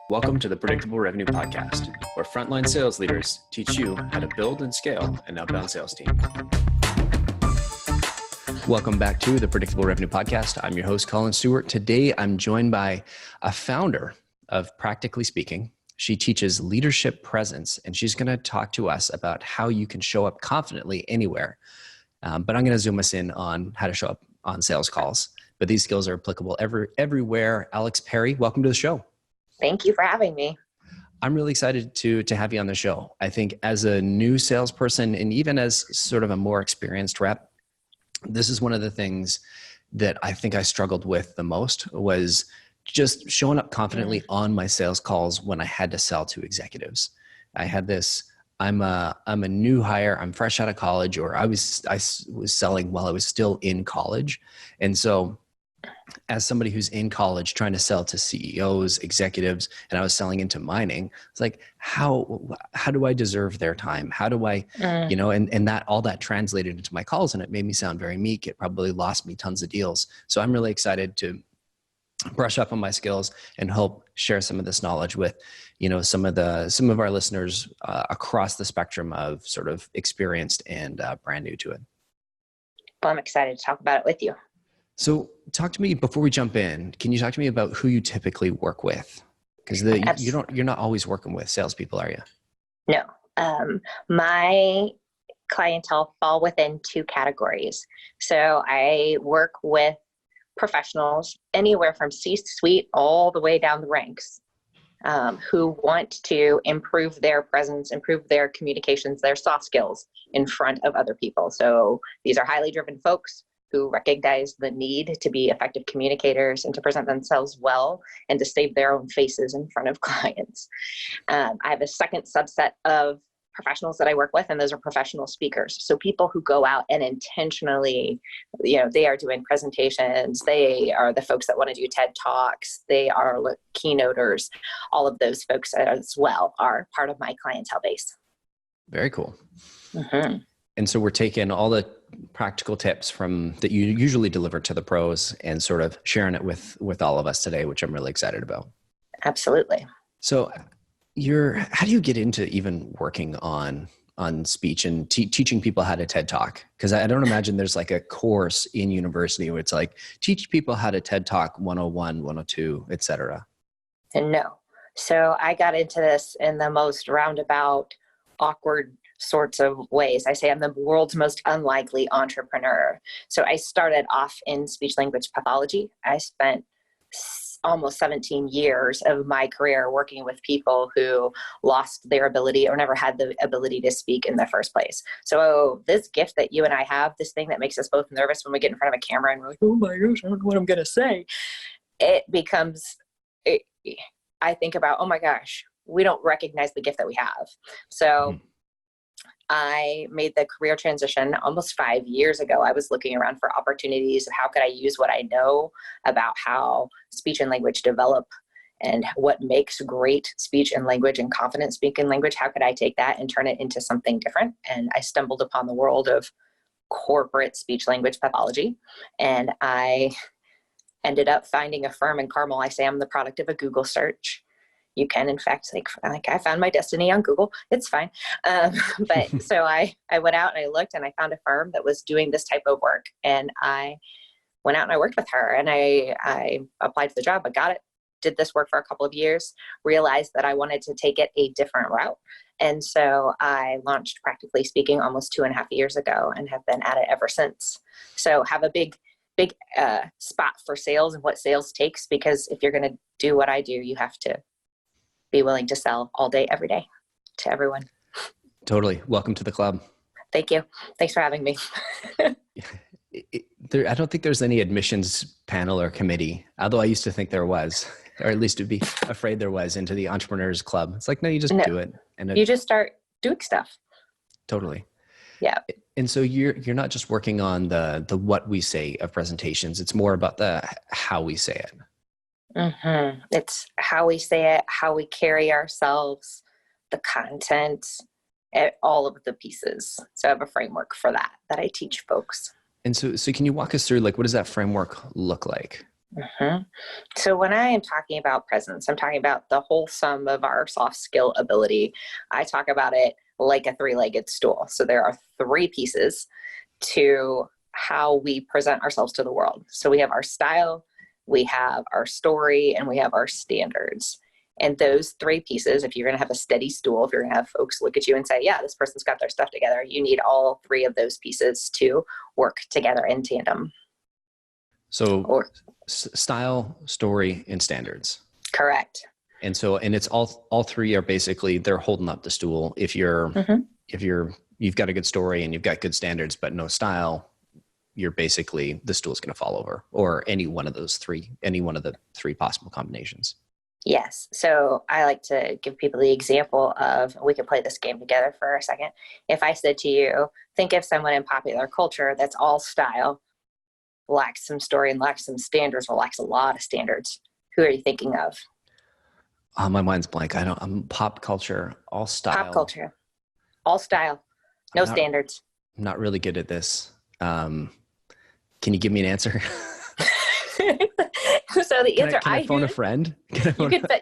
Welcome to the Predictable Revenue Podcast, where frontline sales leaders teach you how to build and scale an outbound sales team. Welcome back to the Predictable Revenue Podcast. I'm your host, Collin Stewart. Today, I'm joined by a founder of Practically Speaking. She teaches leadership presence, and she's going to talk to us about how you can show up confidently anywhere. But I'm going to zoom us in on how to show up on sales calls. But these skills are applicable everywhere. Alex Perry, welcome to the show. Thank you for having me. I'm really excited to have you on the show. I think as a new salesperson and even as sort of a more experienced rep, this is one of the things that I think I struggled with the most was just showing up confidently on my sales calls when I had to sell to executives. I had this, I'm a new hire, I'm fresh out of college, or I was selling while I was still in college. And so as somebody who's in college trying to sell to CEOs, executives, and I was selling into mining, it's like, how do I deserve their time? How do I, and that all that translated into my calls, and it made me sound very meek. It probably lost me tons of deals. So I'm really excited to brush up on my skills and help share some of this knowledge with, some of our listeners across the spectrum of sort of experienced and brand new to it. Well, I'm excited to talk about it with you. So talk to me before we jump in. Can you talk to me about who you typically work with? Because you're not always working with salespeople, are you? No. My clientele fall within two categories. So I work with professionals anywhere from C-suite all the way down the ranks, who want to improve their presence, improve their communications, their soft skills in front of other people. So these are highly driven folks who recognize the need to be effective communicators and to present themselves well and to save their own faces in front of clients. I have a second subset of professionals that I work with, and those are professional speakers. So people who go out and intentionally, they are doing presentations. They are the folks that want to do TED Talks. They are keynoters. All of those folks as well are part of my clientele base. Very cool. Mm-hmm. And so we're taking all the practical tips that you usually deliver to the pros and sort of sharing it with all of us today, which I'm really excited about. Absolutely. So how do you get into even working on speech and teaching people how to TED Talk? Because I don't imagine there's like a course in university where it's like, teach people how to TED Talk 101, 102, et cetera. And no. So I got into this in the most roundabout, awkward sorts of ways. I say I'm the world's most unlikely entrepreneur. So I started off in speech language pathology. I spent almost 17 years of my career working with people who lost their ability or never had the ability to speak in the first place. So this gift that you and I have, this thing that makes us both nervous when we get in front of a camera and we're like, oh my gosh, I don't know what I'm going to say. I think about, oh my gosh, we don't recognize the gift that we have. So I made the career transition almost 5 years ago. I was looking around for opportunities of how could I use what I know about how speech and language develop and what makes great speech and language and confident speaking language. How could I take that and turn it into something different? And I stumbled upon the world of corporate speech language pathology. And I ended up finding a firm in Carmel. I say I'm the product of a Google search. You can, in fact, like I found my destiny on Google. It's fine. But so I went out and I looked and I found a firm that was doing this type of work. And I went out and I worked with her and I applied for the job. I got it, did this work for a couple of years, realized that I wanted to take it a different route. And so I launched Practically Speaking almost 2.5 years ago and have been at it ever since. So have a big spot for sales and what sales takes, because if you're going to do what I do, you have to be willing to sell all day, every day to everyone. Totally. Welcome to the club. Thank you. Thanks for having me. I don't think there's any admissions panel or committee, although I used to think there was, or at least to be afraid there was, into the entrepreneurs club. It's like, no, you just do it. And you just start doing stuff. Totally. Yeah. And so you're not just working on the what we say of presentations. It's more about the how we say it. Mm-hmm. It's how we say it, how we carry ourselves, the content, all of the pieces. So I have a framework for that I teach folks. And so can you walk us through, like, what does that framework look like? Mhm. So when I am talking about presence, I'm talking about the whole sum of our soft skill ability. I talk about it like a three-legged stool. So there are three pieces to how we present ourselves to the world. So we have our style, we have our story, and we have our standards. And those three pieces, if you're going to have a steady stool, if you're going to have folks look at you and say, yeah, this person's got their stuff together, you need all three of those pieces to work together in tandem. So style, story, and standards. Correct. And so, and it's all three are basically, they're holding up the stool. If you've got a good story and you've got good standards, but no style, you're basically, the stool's going to fall over, or any one of the three possible combinations. Yes. So I like to give people the example of, we can play this game together for a second. If I said to you, think of someone in popular culture that's all style, lacks some story, and lacks some standards, or lacks a lot of standards, who are you thinking of? My mind's blank. I'm pop culture, all style. Pop culture, all style, no standards. I'm not really good at this. Can you give me an answer? So the answer, can I phone a friend?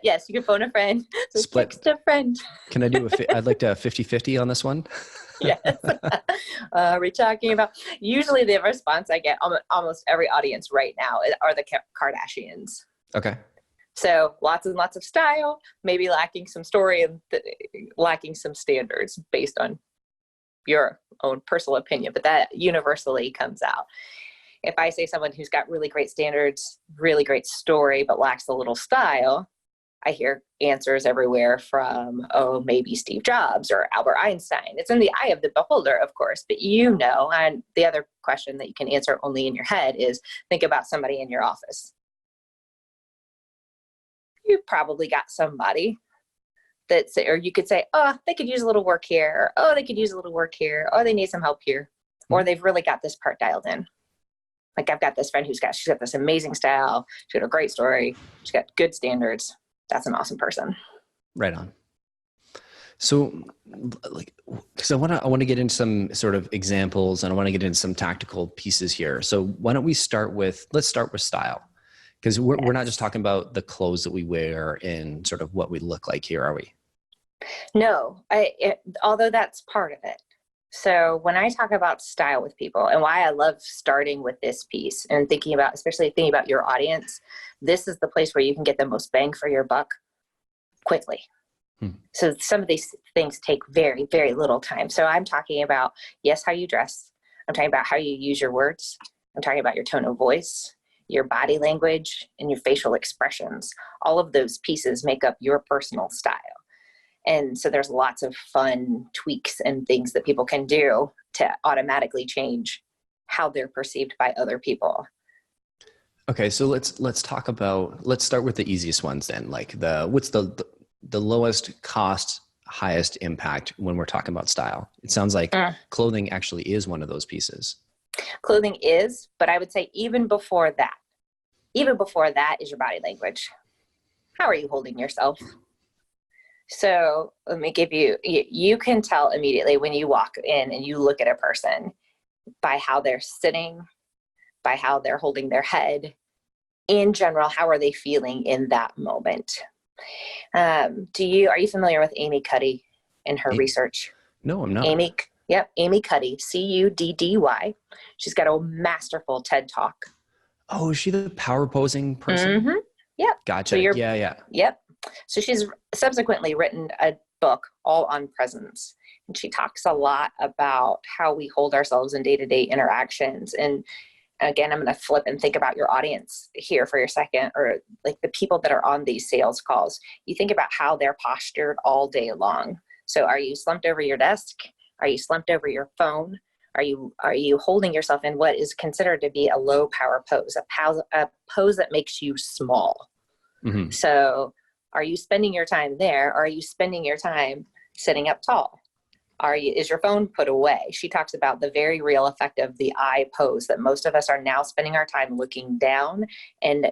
Yes, you can phone a friend. So Split. Text a friend. Can I do I'd like to 50-50 on this one. Yes. We're talking about, usually the response I get almost every audience right now are the Kardashians. Okay. So lots and lots of style, maybe lacking some story and lacking some standards based on your own personal opinion, but that universally comes out. If I say someone who's got really great standards, really great story, but lacks a little style, I hear answers everywhere from, oh, maybe Steve Jobs or Albert Einstein. It's in the eye of the beholder, of course, but and the other question that you can answer only in your head is, think about somebody in your office. You probably got somebody or you could say, oh, they could use a little work here, or oh, they could use a little work here, or they need some help here, or they've really got this part dialed in. Like, I've got this friend she's got this amazing style. She's got a great story. She's got good standards. That's an awesome person. Right on. So, because I want to get into some sort of examples, and I want to get into some tactical pieces here. So why don't we let's start with style, because we're not just talking about the clothes that we wear and sort of what we look like here, are we? No, although that's part of it. So when I talk about style with people, and why I love starting with this piece and especially thinking about your audience, this is the place where you can get the most bang for your buck quickly. So some of these things take very, very little time. So I'm talking about, yes, how you dress. I'm talking about how you use your words. I'm talking about your tone of voice, your body language, and your facial expressions. All of those pieces make up your personal style. And so there's lots of fun tweaks and things that people can do to automatically change how they're perceived by other people. Okay, so let's start with the easiest ones then. Like what's the lowest cost, highest impact when we're talking about style? It sounds like clothing actually is one of those pieces. Clothing is, but I would say even before that is your body language. How are you holding yourself? So let me give you can tell immediately when you walk in and you look at a person by how they're sitting, by how they're holding their head. In general, how are they feeling in that moment? Are you familiar with Amy Cuddy and her research? No, I'm not. Amy Cuddy, Cuddy. She's got a masterful TED Talk. Oh, is she the power posing person? Mm-hmm. Yep. Gotcha. So yeah. Yep. So she's subsequently written a book all on presence. And she talks a lot about how we hold ourselves in day-to-day interactions. And again, I'm going to flip and think about your audience here for a second, or like the people that are on these sales calls. You think about how they're postured all day long. So are you slumped over your desk? Are you slumped over your phone? Are you holding yourself in what is considered to be a low power pose, a pose that makes you small? Mm-hmm. So are you spending your time there? Or are you spending your time sitting up tall? Is your phone put away? She talks about the very real effect of the I pose, that most of us are now spending our time looking down and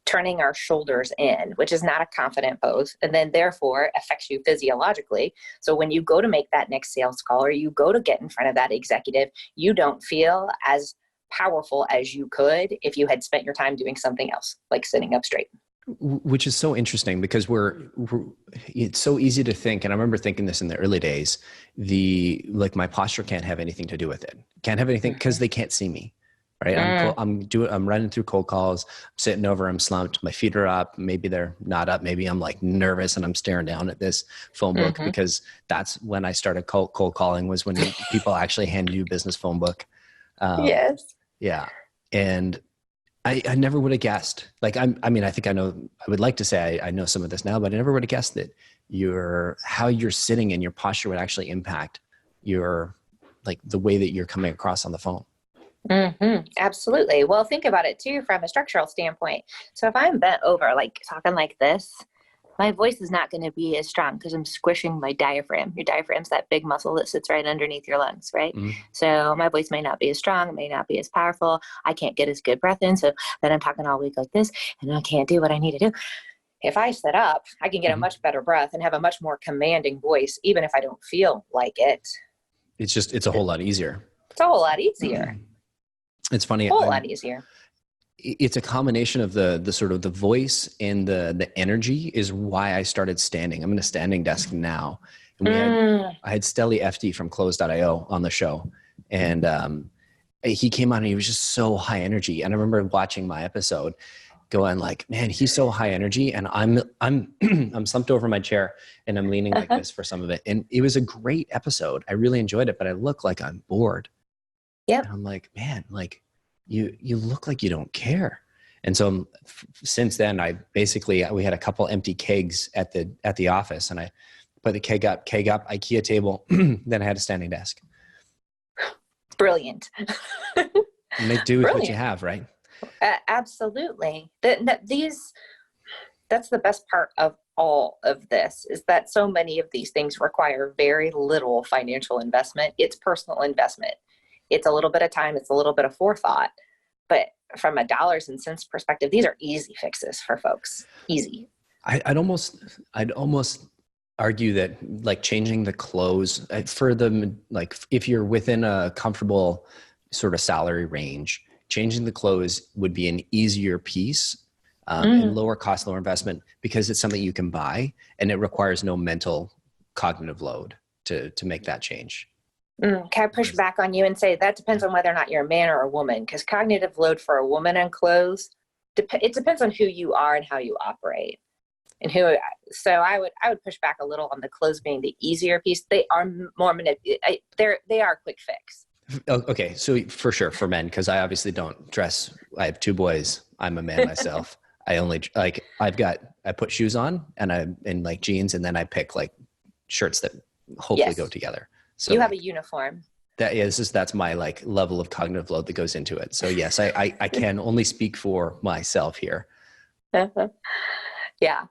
turning our shoulders in, which is not a confident pose, and then therefore affects you physiologically. So when you go to make that next sales call, or you go to get in front of that executive, you don't feel as powerful as you could if you had spent your time doing something else, like sitting up straight. Which is so interesting because it's so easy to think, and I remember thinking this in the early days, like my posture can't have anything to do with it. Can't have anything because they can't see me, right? I'm running through cold calls, I'm sitting over, I'm slumped, my feet are up, maybe they're not up, maybe I'm like nervous and I'm staring down at this phone book because that's when I started cold calling, was when people actually hand you a business phone book. Yes. Yeah. And I never would have guessed. Like, I mean, I think I would like to say I know some of this now, but I never would have guessed that how you're sitting and your posture would actually impact like the way that you're coming across on the phone. Absolutely. Well, think about it too, from a structural standpoint. So if I'm bent over, like talking like this, my voice is not going to be as strong because I'm squishing my diaphragm. Your diaphragm's that big muscle that sits right underneath your lungs, right? So my voice may not be as strong, it may not be as powerful. I can't get as good breath in. So then I'm talking all week like this, and I can't do what I need to do. If I sit up, I can get a much better breath and have a much more commanding voice, even if I don't feel like it. It's a whole lot easier. It's a whole lot easier. It's funny. A whole lot easier. It's a combination of the sort of the voice and the energy is why I started standing. I'm in a standing desk now. And I had Stelly FD from Close.io on the show. And he came on and he was just so high energy. And I remember watching my episode going like, man, he's so high energy. And I'm slumped over my chair and I'm leaning like this for some of it. And it was a great episode. I really enjoyed it, but I look like I'm bored. Yeah. I'm like, man, like, you look like you don't care. And so since then, we had a couple empty kegs at the office, and I put the keg up, IKEA table, then I had a standing desk. Brilliant. Make do with what you have, right? Absolutely. That's the best part of all of this, is that so many of these things require very little financial investment. It's personal investment. It's a little bit of time. It's a little bit of forethought. But from a dollars and cents perspective, these are easy fixes for folks. Easy. I'd almost argue that like changing the clothes for them, like if you're within a comfortable sort of salary range, changing the clothes would be an easier piece and lower cost, lower investment, because it's something you can buy and it requires no mental cognitive load to make that change. Can I push back on you and say that depends on whether or not you're a man or a woman? Because cognitive load for a woman on clothes, it depends on who you are and how you operate. So I would push back a little on the clothes being the easier piece. They are more they are a quick fix. Okay, so for sure for men, because I obviously don't dress. I have two boys. I'm a man myself. I only I put shoes on and I'm in like jeans, and then I pick like shirts that hopefully go together. So you have a uniform. That's my like level of cognitive load that goes into it. So yes, I can only speak for myself here. Yeah.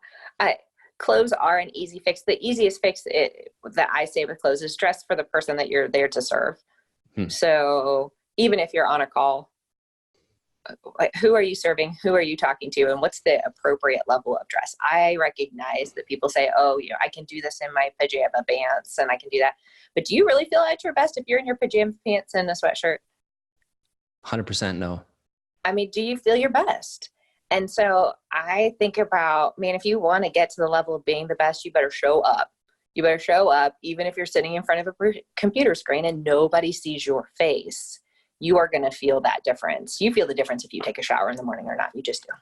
Clothes are an easy fix. The easiest fix that I say with clothes is dress for the person that you're there to serve. So even if you're on a call, who are you serving? Who are you talking to? And what's the appropriate level of dress? I recognize that people say, oh, I can do this in my pajama pants and I can do that. But do you really feel at your best if you're in your pajama pants and a sweatshirt? 100% no. I mean, do you feel your best? And so I think about, man, if you want to get to the level of being the best, you better show up. You better show up, even if you're sitting in front of a computer screen and nobody sees your face. You are going to feel that difference. You feel the difference if you take a shower in the morning or not. You just do.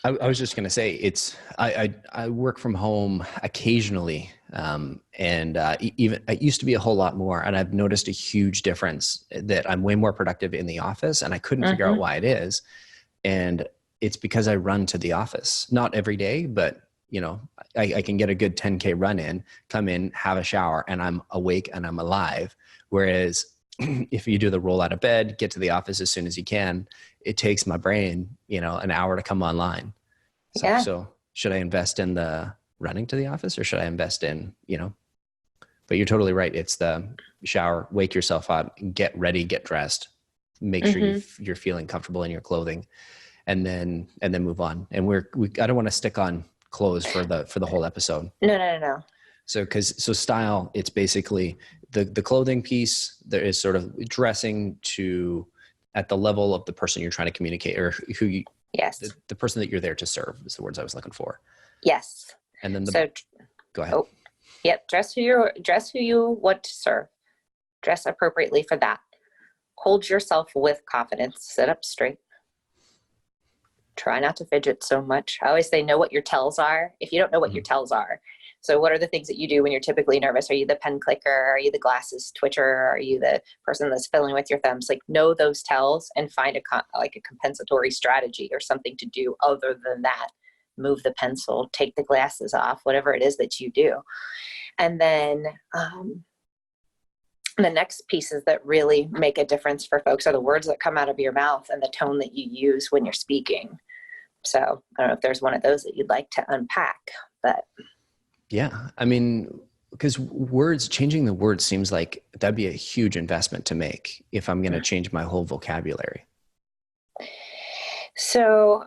I was just going to say I work from home occasionally. Even it used to be a whole lot more. And I've noticed a huge difference that I'm way more productive in the office, and I couldn't figure out why it is. And it's because I run to the office, not every day, but I can get a good 10K run in, come in, have a shower, and I'm awake and I'm alive. Whereas if you do the roll out of bed, get to the office as soon as you can, it takes my brain, an hour to come online. So should I invest in the running to the office, or should I invest in, but you're totally right. It's the shower, wake yourself up, get ready, get dressed, make sure you're feeling comfortable in your clothing, and then move on. And I don't want to stick on clothes for the whole episode. No. So style, it's basically the clothing piece. There is sort of dressing to at the level of the person you're trying to communicate, or who you, Yes. the person that you're there to serve is the words I was looking for. Yes. And then go ahead. Oh, yep. Dress who you want to serve. Dress appropriately for that. Hold yourself with confidence. Sit up straight. Try not to fidget so much. I always say, know what your tells are. If you don't know what your tells are, so what are the things that you do when you're typically nervous? Are you the pen clicker? Are you the glasses twitcher? Are you the person that's fiddling with your thumbs? Like, know those tells and find a compensatory strategy or something to do other than that. Move the pencil, take the glasses off, whatever it is that you do. And then the next pieces that really make a difference for folks are the words that come out of your mouth and the tone that you use when you're speaking. So I don't know if there's one of those that you'd like to unpack, but. Yeah. I mean, because changing the words seems like that'd be a huge investment to make if I'm going to change my whole vocabulary. So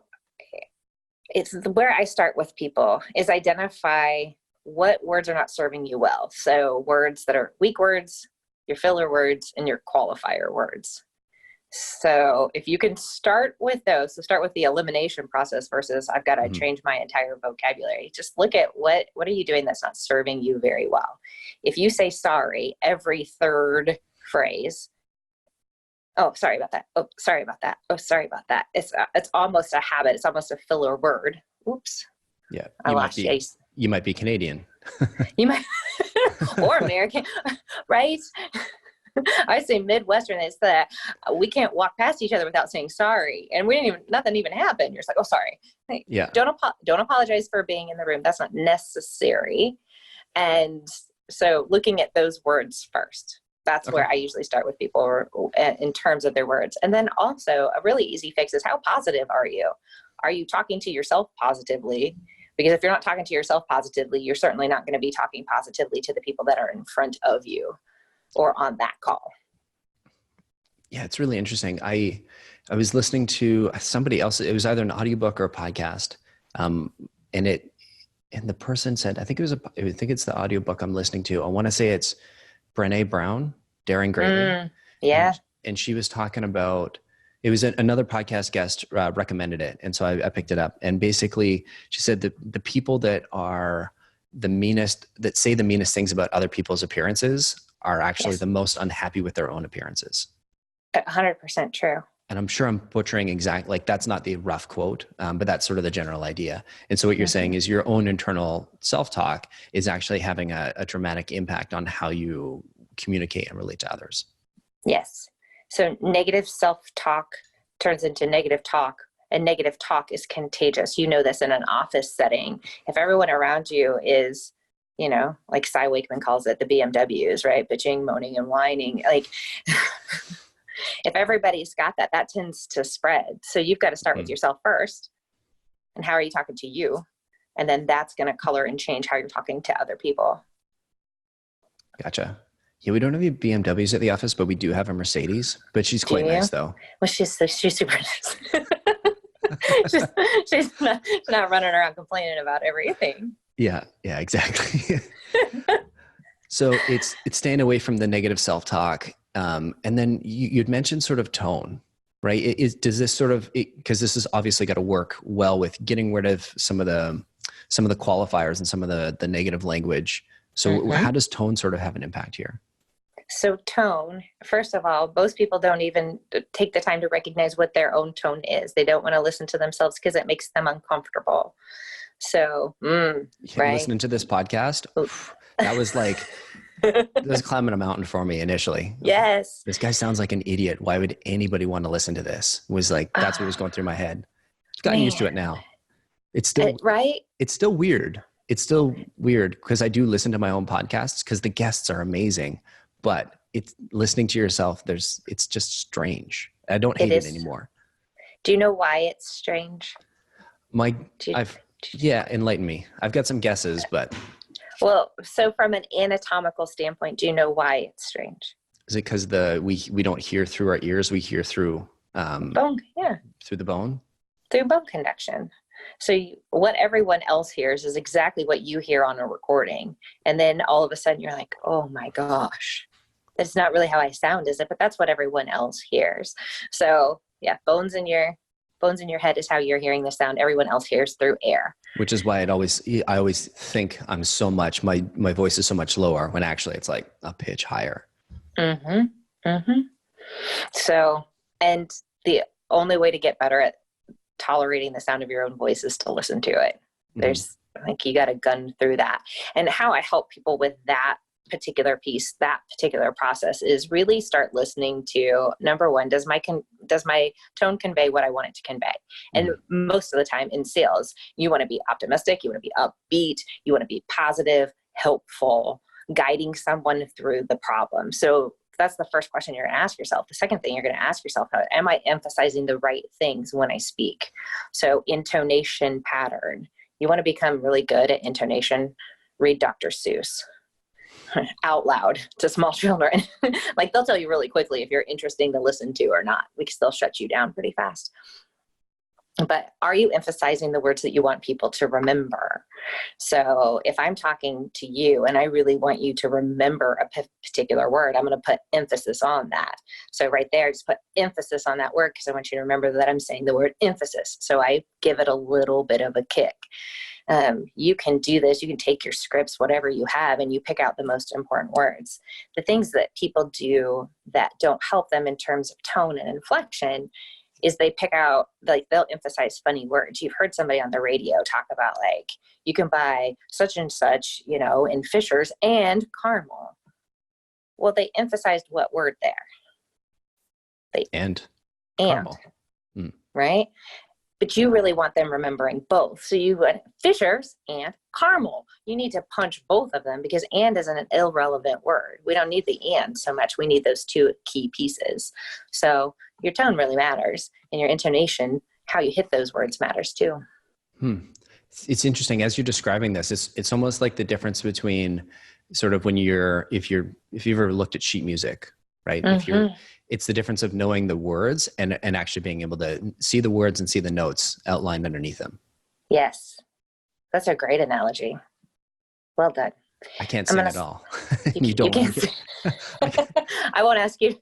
it's where I start with people is identify what words are not serving you well. So words that are weak words, your filler words, and your qualifier words. So if you can start with those, so start with the elimination process versus I've got to change my entire vocabulary. Just look at what are you doing that's not serving you very well. If you say sorry every third phrase, oh, sorry about that. Oh, sorry about that. Oh, sorry about that. It's almost a habit. It's almost a filler word. Oops. Yeah. You might be Canadian. You might, or American, right? I say Midwestern. It's that we can't walk past each other without saying sorry, and nothing even happened. You're just like, oh, sorry. Yeah. Don't apologize for being in the room. That's not necessary. And so, looking at those words first. That's where I usually start with people in terms of their words. And then also a really easy fix is how positive are you? Are you talking to yourself positively? Because if you're not talking to yourself positively, you're certainly not going to be talking positively to the people that are in front of you or on that call. Yeah, it's really interesting. I was listening to somebody else. It was either an audiobook or a podcast. And the person said, I think it's the audiobook I'm listening to. I want to say it's Brené Brown, Daring Greatly. Yeah. And she was talking about, it was another podcast guest recommended it. And so I picked it up. And basically she said that the people that are that say the meanest things about other people's appearances are actually the most unhappy with their own appearances. 100% true. And I'm sure I'm butchering like that's not the rough quote, but that's sort of the general idea. And so what you're saying is your own internal self-talk is actually having a dramatic impact on how you communicate and relate to others. Yes. So negative self-talk turns into negative talk, and negative talk is contagious. You know this in an office setting. If everyone around you is, like Cy Wakeman calls it, the BMWs, right? Bitching, moaning, and whining. Like, if everybody's got that tends to spread. So you've got to start with yourself first. And how are you talking to you? And then that's going to color and change how you're talking to other people. Gotcha. Yeah, we don't have any BMWs at the office, but we do have a Mercedes. But she's quite nice, though. Well, she's super nice. she's not running around complaining about everything. Yeah, exactly. So it's staying away from the negative self-talk. And then you'd mentioned sort of tone, right? Does this sort of, because this has obviously got to work well with getting rid of some of the qualifiers and some of the negative language. So how does tone sort of have an impact here? So tone, first of all, most people don't even take the time to recognize what their own tone is. They don't want to listen to themselves because it makes them uncomfortable. So, right. Listening to this podcast, that was like, it was climbing a mountain for me initially. Yes. This guy sounds like an idiot. Why would anybody want to listen to this? It was like, that's what was going through my head. I've gotten used to it now. It's still, right. It's still weird. It's still weird because I do listen to my own podcasts because the guests are amazing, but it's listening to yourself. It's just strange. I don't hate it anymore. Do you know why it's strange? Enlighten me. I've got some guesses, but. Well, so from an anatomical standpoint, do you know why it's strange? Is it because we don't hear through our ears, we hear through bone? Yeah. Through the bone? Through bone conduction. So what everyone else hears is exactly what you hear on a recording. And then all of a sudden you're like, oh my gosh, That's not really how I sound, is it? But that's what everyone else hears. So yeah, bones in your head is how you're hearing the sound. Everyone else hears through air. Which is why I always think I'm so much, my voice is so much lower when actually it's like a pitch higher. Mm-hmm. Mm-hmm. So, and the only way to get better at tolerating the sound of your own voice is to listen to it. There's, like, you got to gun through that. And how I help people with that particular piece, that particular process, is really start listening to, number one, does my tone convey what I want it to convey? And most of the time in sales, you want to be optimistic, you want to be upbeat, you want to be positive, helpful, guiding someone through the problem. So that's the first question you're going to ask yourself. The second thing you're going to ask yourself, am I emphasizing the right things when I speak? So intonation pattern. You want to become really good at intonation, read Dr. Seuss out loud to small children. Like, they'll tell you really quickly if you're interesting to listen to or not. We can still shut you down pretty fast. But are you emphasizing the words that you want people to remember? So if I'm talking to you and I really want you to remember a particular word, I'm going to put emphasis on that. So right there, just put emphasis on that word, because I want you to remember that I'm saying the word emphasis. So I give it a little bit of a kick. You can do this. You can take your scripts, whatever you have, and you pick out the most important words. The things that people do that don't help them in terms of tone and inflection is they pick out, like, they'll emphasize funny words. You've heard somebody on the radio talk about, like, you can buy such and such, in Fisher's and caramel. Well, they emphasized what word there? And. Caramel. Right? But you really want them remembering both. So you would Fisher's and caramel. You need to punch both of them, because and is an irrelevant word. We don't need the and so much. We need those two key pieces. So your tone really matters, and your intonation, how you hit those words, matters too. It's interesting as you're describing this. It's almost like the difference between sort of if you've ever looked at sheet music, right? It's the difference of knowing the words and actually being able to see the words and see the notes outlined underneath them. Yes. That's a great analogy. Well done. I can't sing at all. You don't want to. I won't ask you.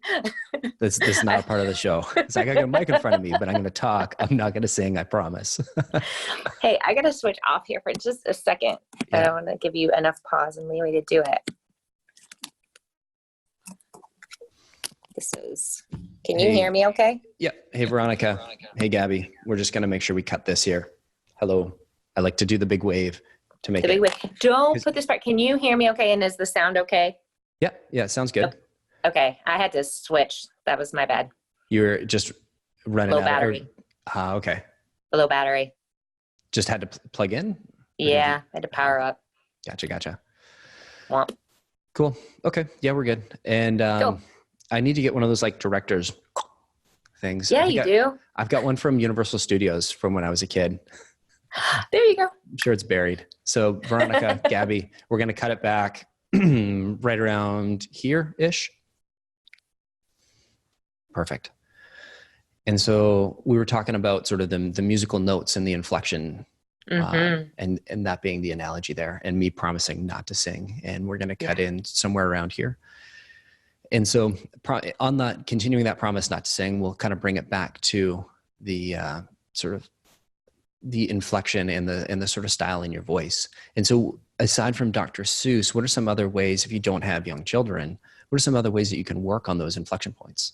That's not a part of the show. It's like, I got a mic in front of me, but I'm going to talk. I'm not going to sing, I promise. Hey, I got to switch off here for just a second. Yeah. I want to give you enough pause and leeway to do it. Can you hear me okay? Yeah. Hey, Veronica. Hey, Gabby. We're just going to make sure we cut this here. Hello. I like to do the big wave to make big wave. Don't put this part. Can you hear me okay? And is the sound okay? Yeah. Yeah. Sounds good. Okay. I had to switch. That was my bad. You're just running low battery. Okay. Low battery. Just had to plug in? Yeah. I had to power up. Gotcha. Womp. Cool. Okay. Yeah, we're good. And, cool. I need to get one of those, like, directors things. Yeah, you do. I've got one from Universal Studios from when I was a kid. There you go. I'm sure it's buried. So Veronica, Gabby, we're going to cut it back right around here-ish. Perfect. And so we were talking about sort of the musical notes and the inflection, and that being the analogy there, and me promising not to sing. And we're going to cut in somewhere around here. And so on that, continuing that promise not to sing, we'll kind of bring it back to the sort of the inflection and the sort of style in your voice. And so aside from Dr. Seuss, what are some other ways, if you don't have young children, what are some other ways that you can work on those inflection points?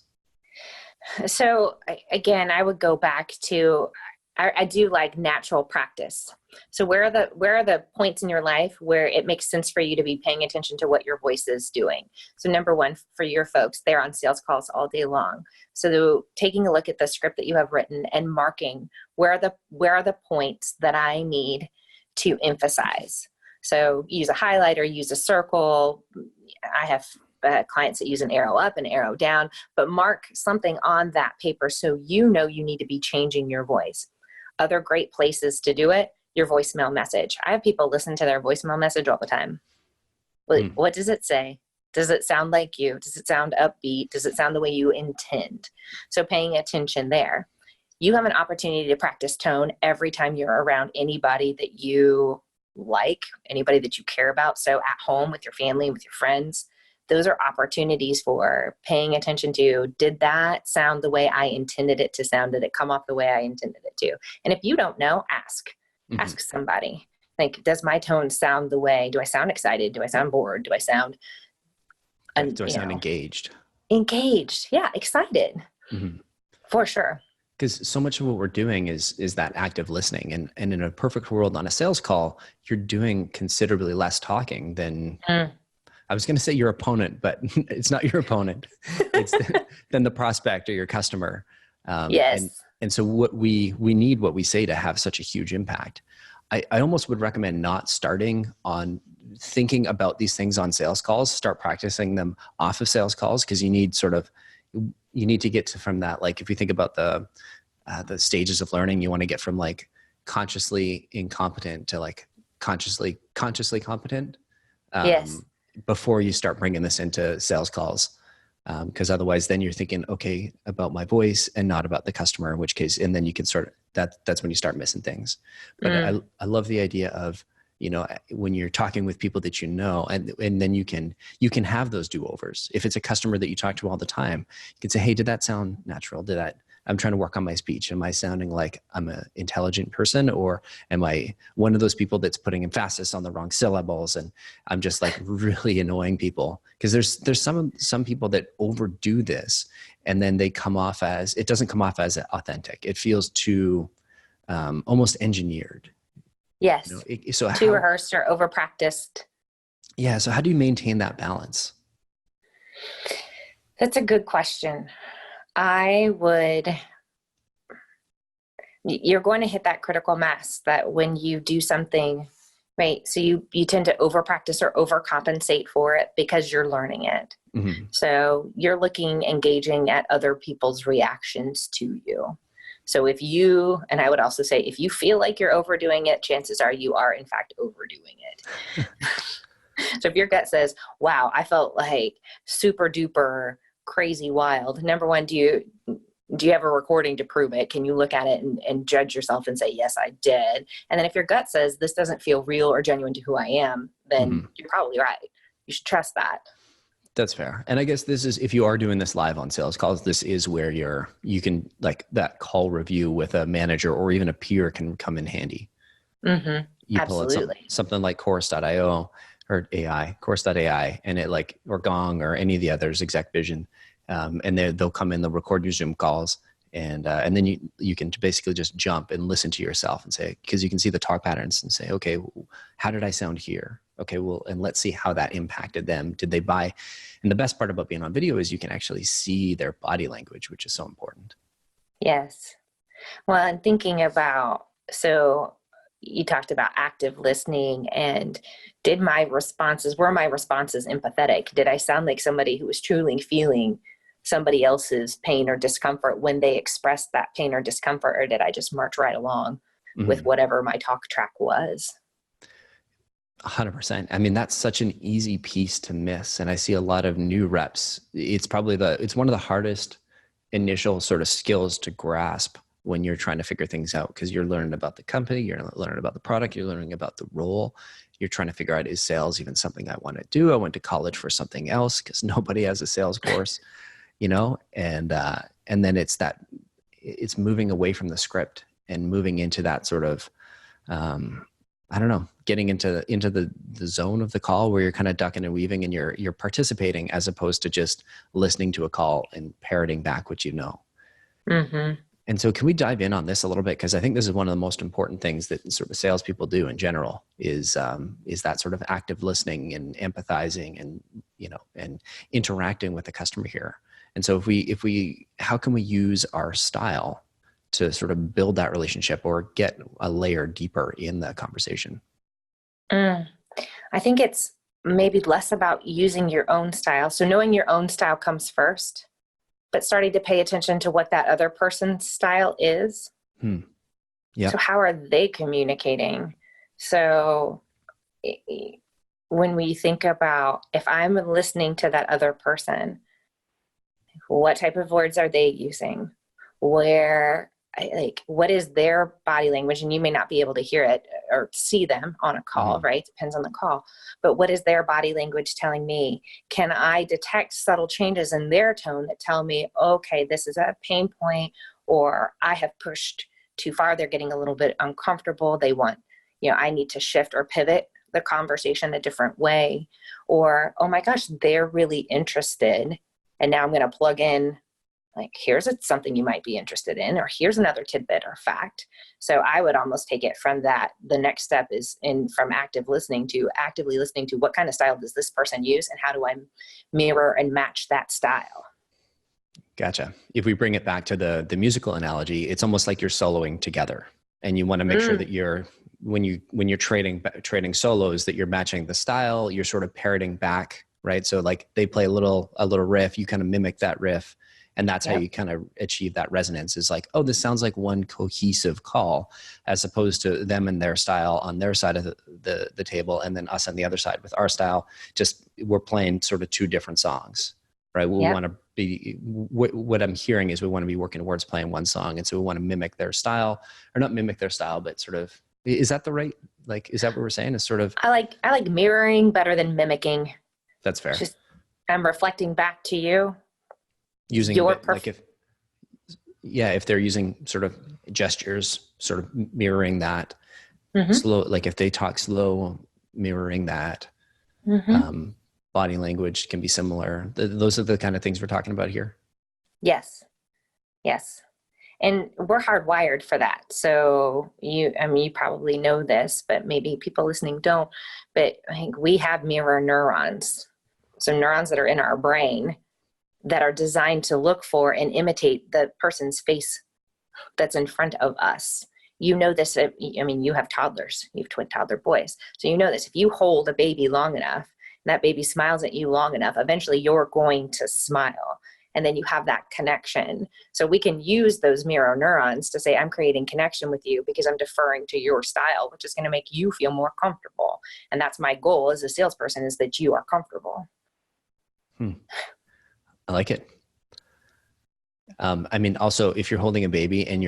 So again, I would go back to, I do like natural practice. So where are the points in your life where it makes sense for you to be paying attention to what your voice is doing? So number one, for your folks, they're on sales calls all day long. So taking a look at the script that you have written and marking where are the points that I need to emphasize. So use a highlighter, use a circle. I have clients that use an arrow up and arrow down, but mark something on that paper so you know you need to be changing your voice. Other great places to do it, your voicemail message. I have people listen to their voicemail message all the time. What does it say? Does it sound like you? Does it sound upbeat? Does it sound the way you intend? So paying attention there. You have an opportunity to practice tone every time you're around anybody that you like, anybody that you care about. So at home with your family, with your friends, those are opportunities for paying attention to, did that sound the way I intended it to sound? Did it come off the way I intended it to? And if you don't know, ask somebody. Like, does my tone sound the way? Do I sound excited? Do I sound bored? Do I sound engaged? Engaged. Yeah. Excited. For sure. Because so much of what we're doing is that active listening. And in a perfect world on a sales call, you're doing considerably less talking than, I was going to say your opponent, but it's not your opponent. It's than the prospect or your customer. Yes. And so what we need what we say to have such a huge impact. I almost would recommend not starting on thinking about these things on sales calls. Start practicing them off of sales calls, because you need to get from that. Like, if you think about the stages of learning, you want to get from like consciously incompetent to like consciously competent. Yes. Before you start bringing this into sales calls. Because otherwise then you're thinking, okay, about my voice and not about the customer, in which case, and then you can that's when you start missing things. But I love the idea of, when you're talking with people that and then you can have those do-overs. If it's a customer that you talk to all the time, you can say, hey, did that sound natural? I'm trying to work on my speech. Am I sounding like I'm an intelligent person, or am I one of those people that's putting emphasis on the wrong syllables and I'm just like really annoying people? Because there's some people that overdo this, and then it doesn't come off as authentic. It feels too almost engineered. Yes. Too rehearsed or over practiced. Yeah. So how do you maintain that balance? That's a good question. You're going to hit that critical mass that when you do something, right? So you tend to over practice or overcompensate for it because you're learning it. So you're engaging at other people's reactions to you. So and I would also say, if you feel like you're overdoing it, chances are you are in fact overdoing it. So if your gut says, wow, I felt like super duper crazy wild. Number one, do you have a recording to prove it? Can you look at it and judge yourself and say, yes, I did? And then if your gut says this doesn't feel real or genuine to who I am, then you're probably right. You should trust that. That's fair. And I guess this is, if you are doing this live on sales calls, this is where you can, like, that call review with a manager or even a peer can come in handy. You Absolutely. pull out something like Chorus.io or Chorus.ai, and it or Gong or any of the others, Exec Vision. And they'll come in, they'll record your Zoom calls, and then you can basically just jump and listen to yourself and say, because you can see the talk patterns and say, okay, how did I sound here? Okay, well, and let's see how that impacted them. Did they buy? And the best part about being on video is you can actually see their body language, which is so important. Yes. Well, I'm thinking about, so you talked about active listening, and were my responses empathetic? Did I sound like somebody who was truly feeling somebody else's pain or discomfort when they expressed that pain or discomfort, or did I just march right along with whatever my talk track was? 100%. I mean, that's such an easy piece to miss. And I see a lot of new reps. It's one of the hardest initial sort of skills to grasp when you're trying to figure things out, because you're learning about the company, you're learning about the product, you're learning about the role. You're trying to figure out, is sales even something I want to do? I went to college for something else because nobody has a sales course, and then it's moving away from the script and moving into that sort of, getting into the zone of the call where you're kind of ducking and weaving and you're participating, as opposed to just listening to a call and parroting back what you know. And so can we dive in on this a little bit? Because I think this is one of the most important things that sort of salespeople do in general is that sort of active listening and empathizing and, and interacting with the customer here. And so how can we use our style to sort of build that relationship or get a layer deeper in the conversation? I think it's maybe less about using your own style. So knowing your own style comes first, but starting to pay attention to what that other person's style is. Yeah. So how are they communicating? So when we think about, if I'm listening to that other person, what type of words are they using? like, what is their body language? And you may not be able to hear it or see them on a call, right? Depends on the call. But what is their body language telling me? Can I detect subtle changes in their tone that tell me, okay, this is a pain point, or I have pushed too far. They're getting a little bit uncomfortable. They want, I need to shift or pivot the conversation a different way. Or, oh my gosh, they're really interested. And now I'm going to plug in, like, here's something you might be interested in, or here's another tidbit or fact. So I would almost take it from that. The next step is from actively listening to what kind of style does this person use, and how do I mirror and match that style? Gotcha. If we bring it back to the musical analogy, it's almost like you're soloing together, and you want to make sure that when you're trading solos, that you're matching the style, you're sort of parroting back, right? So like they play a little riff, you kind of mimic that riff. And that's how you kind of achieve that resonance, is like, oh, this sounds like one cohesive call, as opposed to them and their style on their side of the table, and then us on the other side with our style. Just, we're playing sort of two different songs, right? We want to be, what I'm hearing is we want to be working towards playing one song. And so we want to mimic their style, or not mimic their style, but sort of, is that the right, like, is that what we're saying? Is sort of, I like mirroring better than mimicking. That's fair. Just, I'm reflecting back to you. Using like if they're using sort of gestures, sort of mirroring that, slow, like if they talk slow, mirroring that. Body language can be similar. Those are the kind of things we're talking about here. Yes. And we're hardwired for that. So you probably know this, but maybe people listening don't. But I think we have mirror neurons. So neurons that are in our brain that are designed to look for and imitate the person's face that's in front of us. You know this, you have toddlers, you have twin toddler boys. So you know this, if you hold a baby long enough, and that baby smiles at you long enough, eventually you're going to smile. And then you have that connection. So we can use those mirror neurons to say, I'm creating connection with you because I'm deferring to your style, which is going to make you feel more comfortable. And that's my goal as a salesperson, is that you are comfortable. I like it. Also, if you're holding a baby and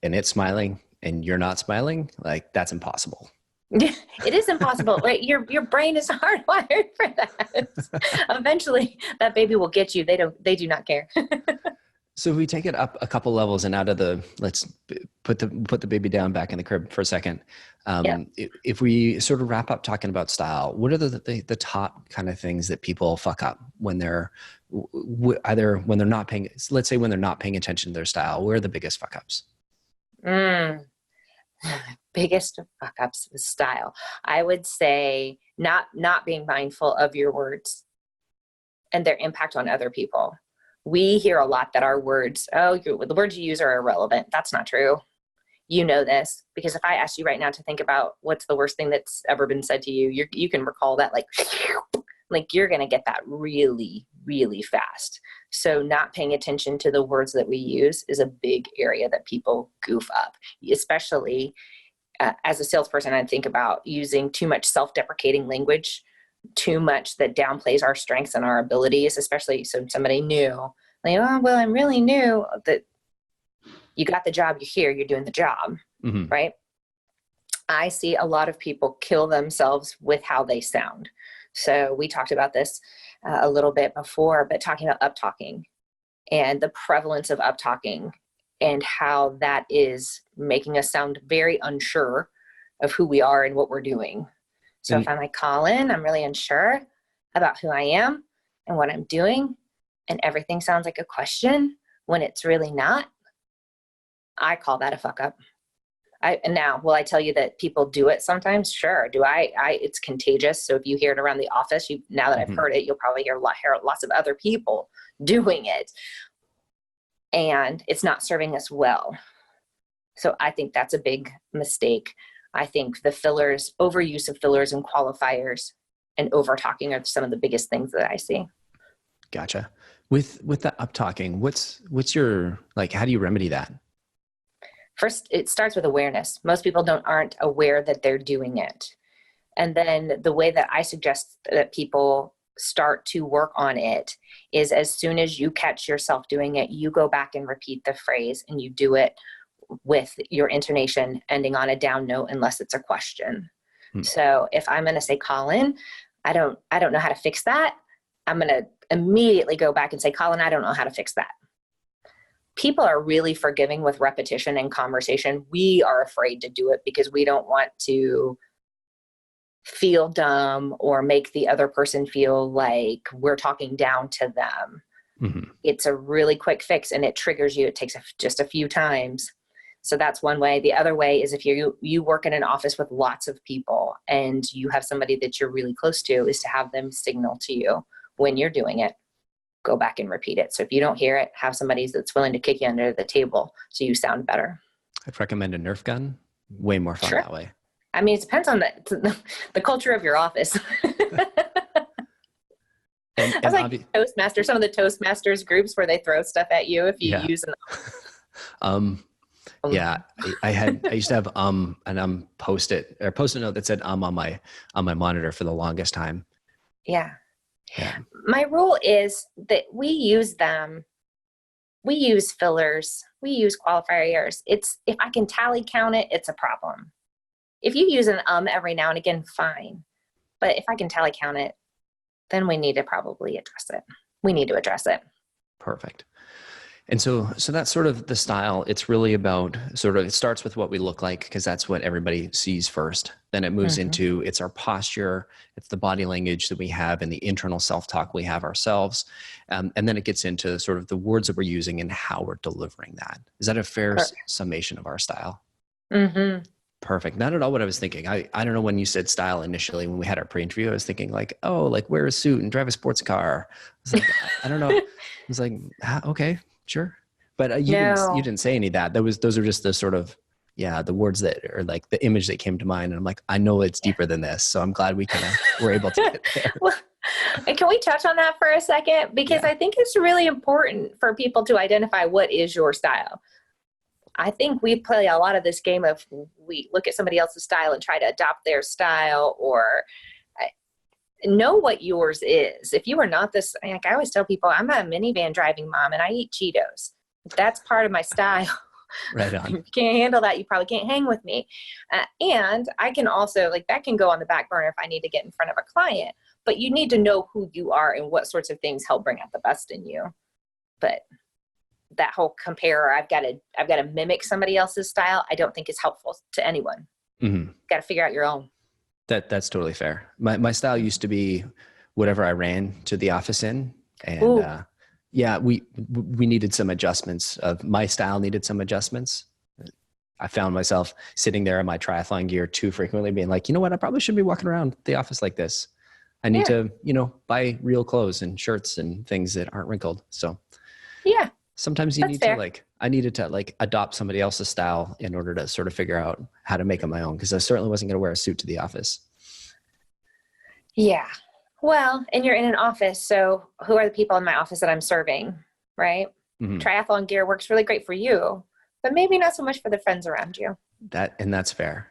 it's smiling and you're not smiling, like, that's impossible. It is impossible, right? Your brain is hardwired for that. Eventually that baby will get you. They do not care. So if we take it up a couple levels and let's put the baby down back in the crib for a second. If we sort of wrap up talking about style, what are the top kind of things that people fuck up when they're when they're not paying attention to their style? Where are the biggest fuck ups? Biggest fuck ups with style, I would say not being mindful of your words and their impact on other people. We hear a lot that our words, the words you use are irrelevant. That's not true. You know this, because if I asked you right now to think about what's the worst thing that's ever been said to you, you can recall that like you're going to get that really, really fast. So not paying attention to the words that we use is a big area that people goof up, especially as a salesperson. I think about using too much self-deprecating language, too much that downplays our strengths and our abilities, especially somebody new. Like, oh, well, I'm really new. That you got the job, you're here, you're doing the job, right? I see a lot of people kill themselves with how they sound. So we talked about this a little bit before, but talking about up-talking and the prevalence of up-talking and how that is making us sound very unsure of who we are and what we're doing. So if I'm like, Collin, I'm really unsure about who I am and what I'm doing, and everything sounds like a question when it's really not, I call that a fuck up. And now, will I tell you that people do it sometimes? Sure. Do I? It's contagious. So if you hear it around the office, now that I've heard it, you'll probably hear lots of other people doing it. And it's not serving us well. So I think that's a big mistake. I think the fillers, overuse of fillers and qualifiers and over talking are some of the biggest things that I see. Gotcha. With the up talking, what's your, like, how do you remedy that? First, it starts with awareness. Most people aren't aware that they're doing it. And then the way that I suggest that people start to work on it is, as soon as you catch yourself doing it, you go back and repeat the phrase, and you do it with your intonation ending on a down note unless it's a question. So if I'm going to say, Collin, I don't know how to fix that, I'm going to immediately go back and say, Collin, I don't know how to fix that. People are really forgiving with repetition and conversation. We are afraid to do it because we don't want to feel dumb or make the other person feel like we're talking down to them. Mm-hmm. It's a really quick fix and it triggers you. It takes just a few times. So that's one way. The other way is if you work in an office with lots of people and you have somebody that you're really close to, is to have them signal to you when you're doing it. Go back and repeat it. So if you don't hear it, have somebody that's willing to kick you under the table so you sound better. I'd recommend a Nerf gun. Way more fun that way. I mean, it depends on the culture of your office. And I was like Toastmaster, some of the Toastmasters groups where they throw stuff at you if you use them. Yeah, I used to have and post-it note that said on my monitor for the longest time. Yeah. My rule is that we use them. We use fillers. We use qualifiers. If I can tally count it, it's a problem. If you use an every now and again, fine. But if I can tally count it, then we need to probably address it. We need to address it. Perfect. And so that's sort of the style. It's really about it starts with what we look like because that's what everybody sees first. Then it moves into it's our posture, it's the body language that we have and the internal self-talk we have ourselves. And then it gets into sort of the words that we're using and how we're delivering that. Is that a fair summation of our style? Mm-hmm. Perfect. Not at all what I was thinking. I don't know when you said style initially when we had our pre-interview, I was thinking like wear a suit and drive a sports car. I was like, I don't know. I was like, okay. Sure. But you didn't say any of that. Those are just the sort of, the words that are like the image that came to mind. And I'm like, I know it's deeper than this. So I'm glad we kind of were able to get there. Well, can we touch on that for a second? Because I think it's really important for people to identify what is your style. I think we play a lot of this game of we look at somebody else's style and try to adopt their style or know what yours is. If you are not this, like I always tell people, I'm a minivan driving mom and I eat Cheetos. That's part of my style. Right on. If you can't handle that, you probably can't hang with me. And I can also, that can go on the back burner if I need to get in front of a client. But you need to know who you are and what sorts of things help bring out the best in you. But that whole comparer, I've got to mimic somebody else's style, I don't think is helpful to anyone. Mm-hmm. Got to figure out your own. That's totally fair. My style used to be whatever I ran to the office in. And we needed some adjustments my style needed some adjustments. I found myself sitting there in my triathlon gear too frequently being like, you know what, I probably shouldn't be walking around the office like this. I need to, buy real clothes and shirts and things that aren't wrinkled. So sometimes you I needed to adopt somebody else's style in order to sort of figure out how to make it my own. Cause I certainly wasn't going to wear a suit to the office. Yeah. Well, and you're in an office. So who are the people in my office that I'm serving? Right. Mm-hmm. Triathlon gear works really great for you, but maybe not so much for the friends around you. That's fair.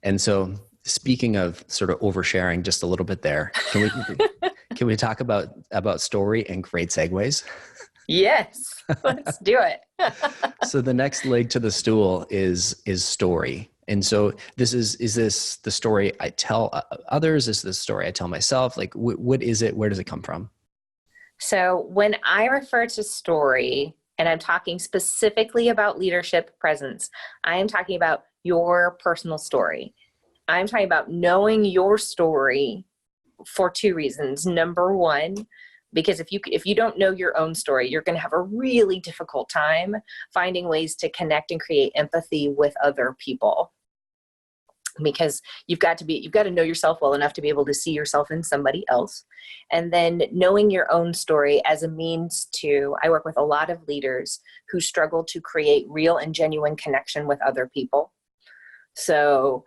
And so speaking of sort of oversharing just a little bit there, can we talk about story and great segues? Yes, let's do it. So the next leg to the stool is story. And so is this the story I tell others? Is this the story I tell myself? Like, what is it? Where does it come from? So when I refer to story, and I'm talking specifically about leadership presence, I am talking about your personal story. I'm talking about knowing your story for two reasons. Number one, because if you don't know your own story, you're going to have a really difficult time finding ways to connect and create empathy with other people. Because you've got to know yourself well enough to be able to see yourself in somebody else. And then knowing your own story as a means to, I work with a lot of leaders who struggle to create real and genuine connection with other people. So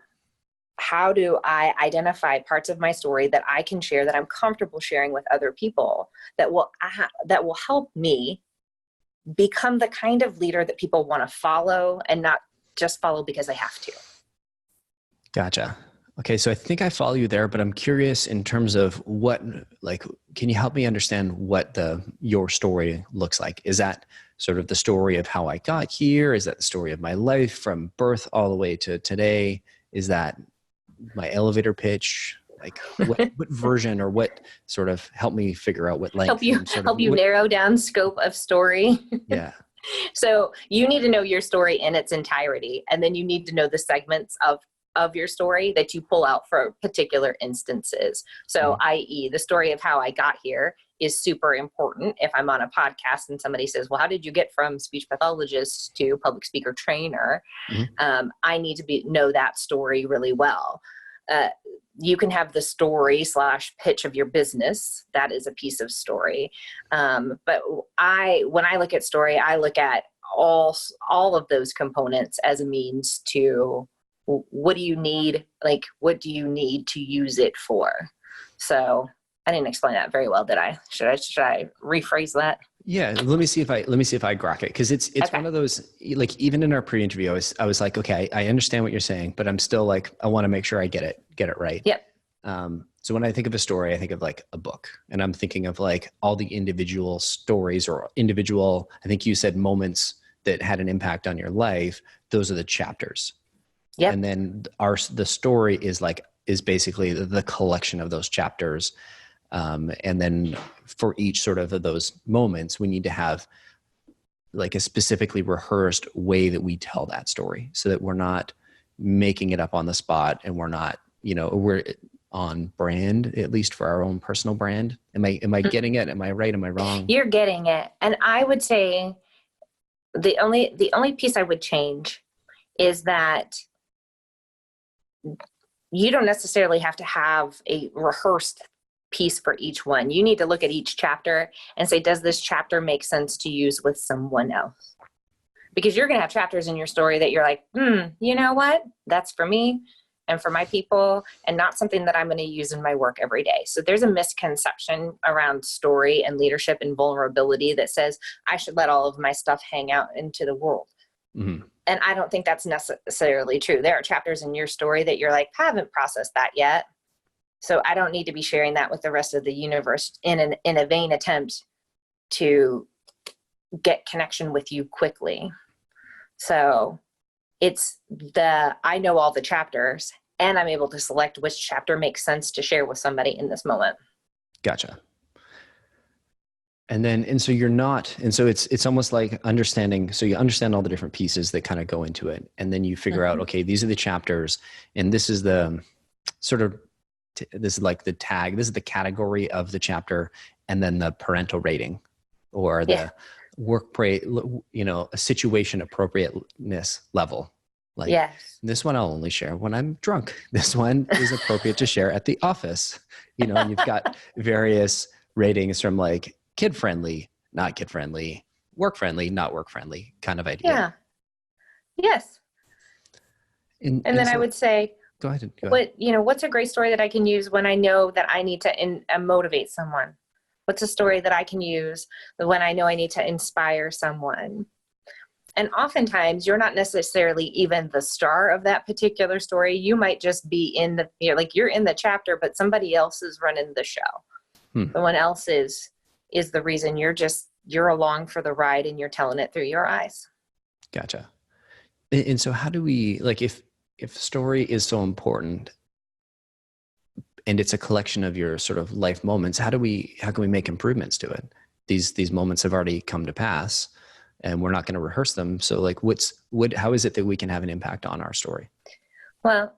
how do I identify parts of my story that I can share, that I'm comfortable sharing with other people, that will help me become the kind of leader that people want to follow and not just follow because they have to. Gotcha. Okay. So I think I follow you there, but I'm curious in terms of can you help me understand what your story looks like? Is that sort of the story of how I got here? Is that the story of my life from birth all the way to today? Is that my elevator pitch? Like what version, or what sort of help me figure out what length? Help you narrow down scope of story. Yeah. So you need to know your story in its entirety, and then you need to know the segments of your story that you pull out for particular instances. So, i.e., the story of how I got here is super important. If I'm on a podcast and somebody says, well, how did you get from speech pathologist to public speaker trainer? I need to know that story really well. You can have the story / pitch of your business. That is a piece of story. But when I look at story, I look at all of those components as a means to, what do you need? Like, what do you need to use it for? So I didn't explain that very well, did I? Should I rephrase that? Yeah, let me see if I grok it, because it's okay. One of those, like, even in our pre-interview, I was like, okay, I understand what you're saying, but I'm still like, I want to make sure I get it right. Yep. So when I think of a story, I think of like a book, and I'm thinking of like all the individual stories or individual, I think you said moments that had an impact on your life. Those are the chapters. Yep. And then the story is basically the collection of those chapters. And then for each sort of those moments, we need to have like a specifically rehearsed way that we tell that story, so that we're not making it up on the spot, and we're not, we're on brand, at least for our own personal brand. Am I getting it? Am I right? Am I wrong? You're getting it. And I would say the only piece I would change is that you don't necessarily have to have a rehearsed piece for each one. You need to look at each chapter and say, does this chapter make sense to use with someone else? Because you're going to have chapters in your story that you're like, you know what? That's for me and for my people, and not something that I'm going to use in my work every day. So there's a misconception around story and leadership and vulnerability that says I should let all of my stuff hang out into the world. Mm-hmm. And I don't think that's necessarily true. There are chapters in your story that you're like, I haven't processed that yet. So I don't need to be sharing that with the rest of the universe in a vain attempt to get connection with you quickly. So it's I know all the chapters, and I'm able to select which chapter makes sense to share with somebody in this moment. Gotcha. And so it's almost like understanding. So you understand all the different pieces that kind of go into it. And then you figure out, okay, these are the chapters, and this is the sort of, this is like the tag, this is the category of the chapter, and then the parental rating, or the a situation appropriateness level. Like, yes, this one I'll only share when I'm drunk. This one is appropriate to share at the office. And you've got various ratings from like kid-friendly, not kid-friendly, work-friendly, not work-friendly kind of idea. Yeah. Yes. And then I would say, go ahead. What's a great story that I can use when I know that I need to motivate someone? What's a story that I can use when I know I need to inspire someone? And oftentimes you're not necessarily even the star of that particular story. You might just be you're in the chapter, but somebody else is running the show. Someone else is the reason. You're along for the ride, and you're telling it through your eyes. Gotcha. And so how do we, like, if story is so important and it's a collection of your sort of life moments, how can we make improvements to it? These moments have already come to pass, and we're not going to rehearse them. So like, how is it that we can have an impact on our story? Well,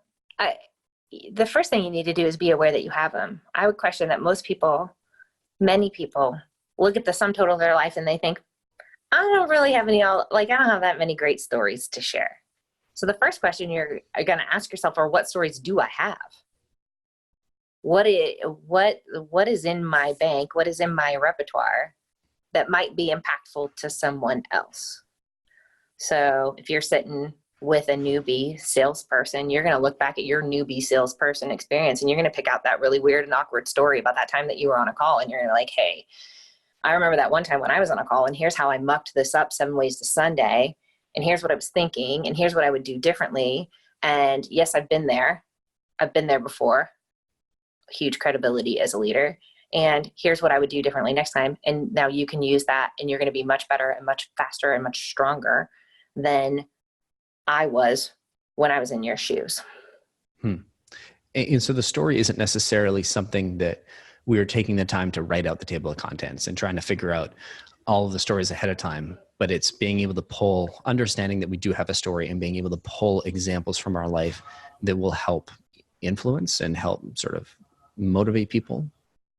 the first thing you need to do is be aware that you have them. I would question that many people look at the sum total of their life and they think, I don't really have I don't have that many great stories to share. So the first question you're going to ask yourself are, what stories do I have? What is in my bank? What is in my repertoire that might be impactful to someone else? So if you're sitting with a newbie salesperson, you're going to look back at your newbie salesperson experience, and you're going to pick out that really weird and awkward story about that time that you were on a call, and you're going to like, hey, I remember that one time when I was on a call, and here's how I mucked this up 7 ways to Sunday, and here's what I was thinking, and here's what I would do differently. And yes, I've been there before. Huge credibility as a leader. And here's what I would do differently next time. And now you can use that, and you're going to be much better and much faster and much stronger than I was when I was in your shoes. And so the story isn't necessarily something that we are taking the time to write out the table of contents and trying to figure out all of the stories ahead of time, but it's being able to pull, understanding that we do have a story and being able to pull examples from our life that will help influence and help sort of motivate people.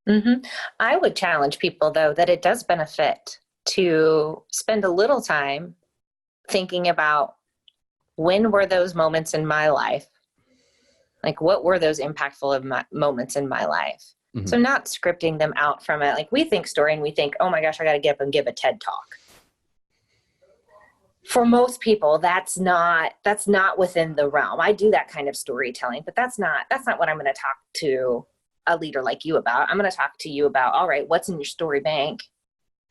Mm-hmm. I would challenge people, though, that it does benefit to spend a little time thinking about, when were those moments in my life? Like, what were those impactful moments in my life? Mm-hmm. So not scripting them out from it. Like, we think story and we think, oh my gosh, I got to get up and give a TED talk. For most people, that's not within the realm. I do that kind of storytelling, but that's not what I'm going to talk to a leader like you about. I'm going to talk to you about, all right, what's in your story bank?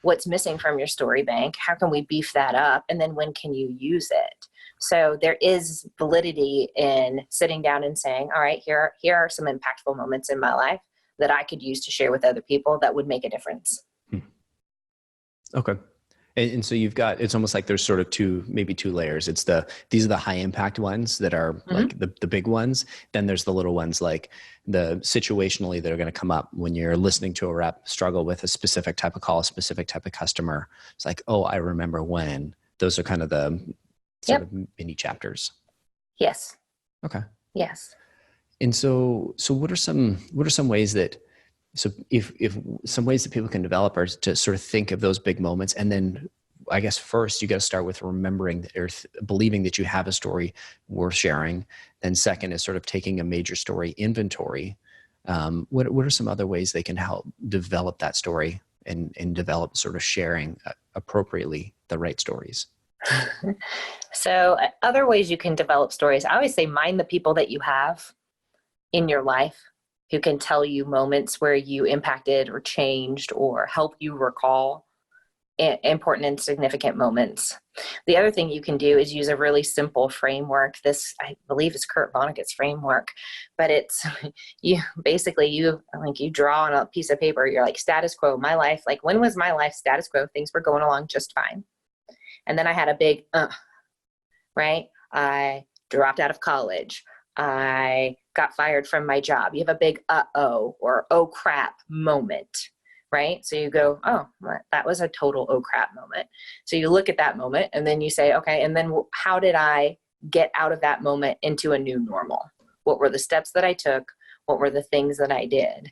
What's missing from your story bank? How can we beef that up? And then when can you use it? So there is validity in sitting down and saying, all right, here are some impactful moments in my life that I could use to share with other people that would make a difference. Okay. And so you've got, it's almost like there's sort of maybe two layers. These are the high impact ones that are like the big ones. Then there's the little ones, like the situationally that are going to come up when you're listening to a rep struggle with a specific type of call, a specific type of customer. It's like, oh, I remember when. Those are kind of the sort of mini chapters. Yes. Okay. Yes. And so what are some ways that, so if some ways that people can develop are to sort of think of those big moments, and then I guess first you got to start with remembering or believing that you have a story worth sharing. Then second is sort of taking a major story inventory. What are some other ways they can help develop that story and develop sort of sharing appropriately the right stories? So other ways you can develop stories, I always say, mind the people that you have in your life who can tell you moments where you impacted or changed or help you recall important and significant moments. The other thing you can do is use a really simple framework. This, I believe, is Kurt Vonnegut's framework, but it's you draw on a piece of paper. You're like, status quo, my life. Like, when was my life status quo? Things were going along just fine. And then I had a big, right? I dropped out of college. I got fired from my job. You have a big uh-oh or oh crap moment, right? So you go, oh, that was a total oh crap moment. So you look at that moment and then you say, okay, and then how did I get out of that moment into a new normal? What were the steps that I took? What were the things that I did?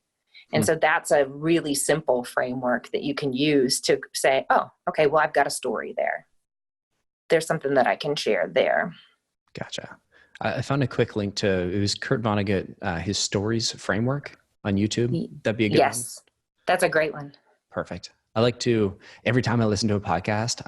And so that's a really simple framework that you can use to say, oh, okay, well, I've got a story there. There's something that I can share there. Gotcha. I found a quick link to, it was Kurt Vonnegut, his stories framework on YouTube. That'd be a good one. Yes, that's a great one. Perfect. I like to, every time I listen to a podcast,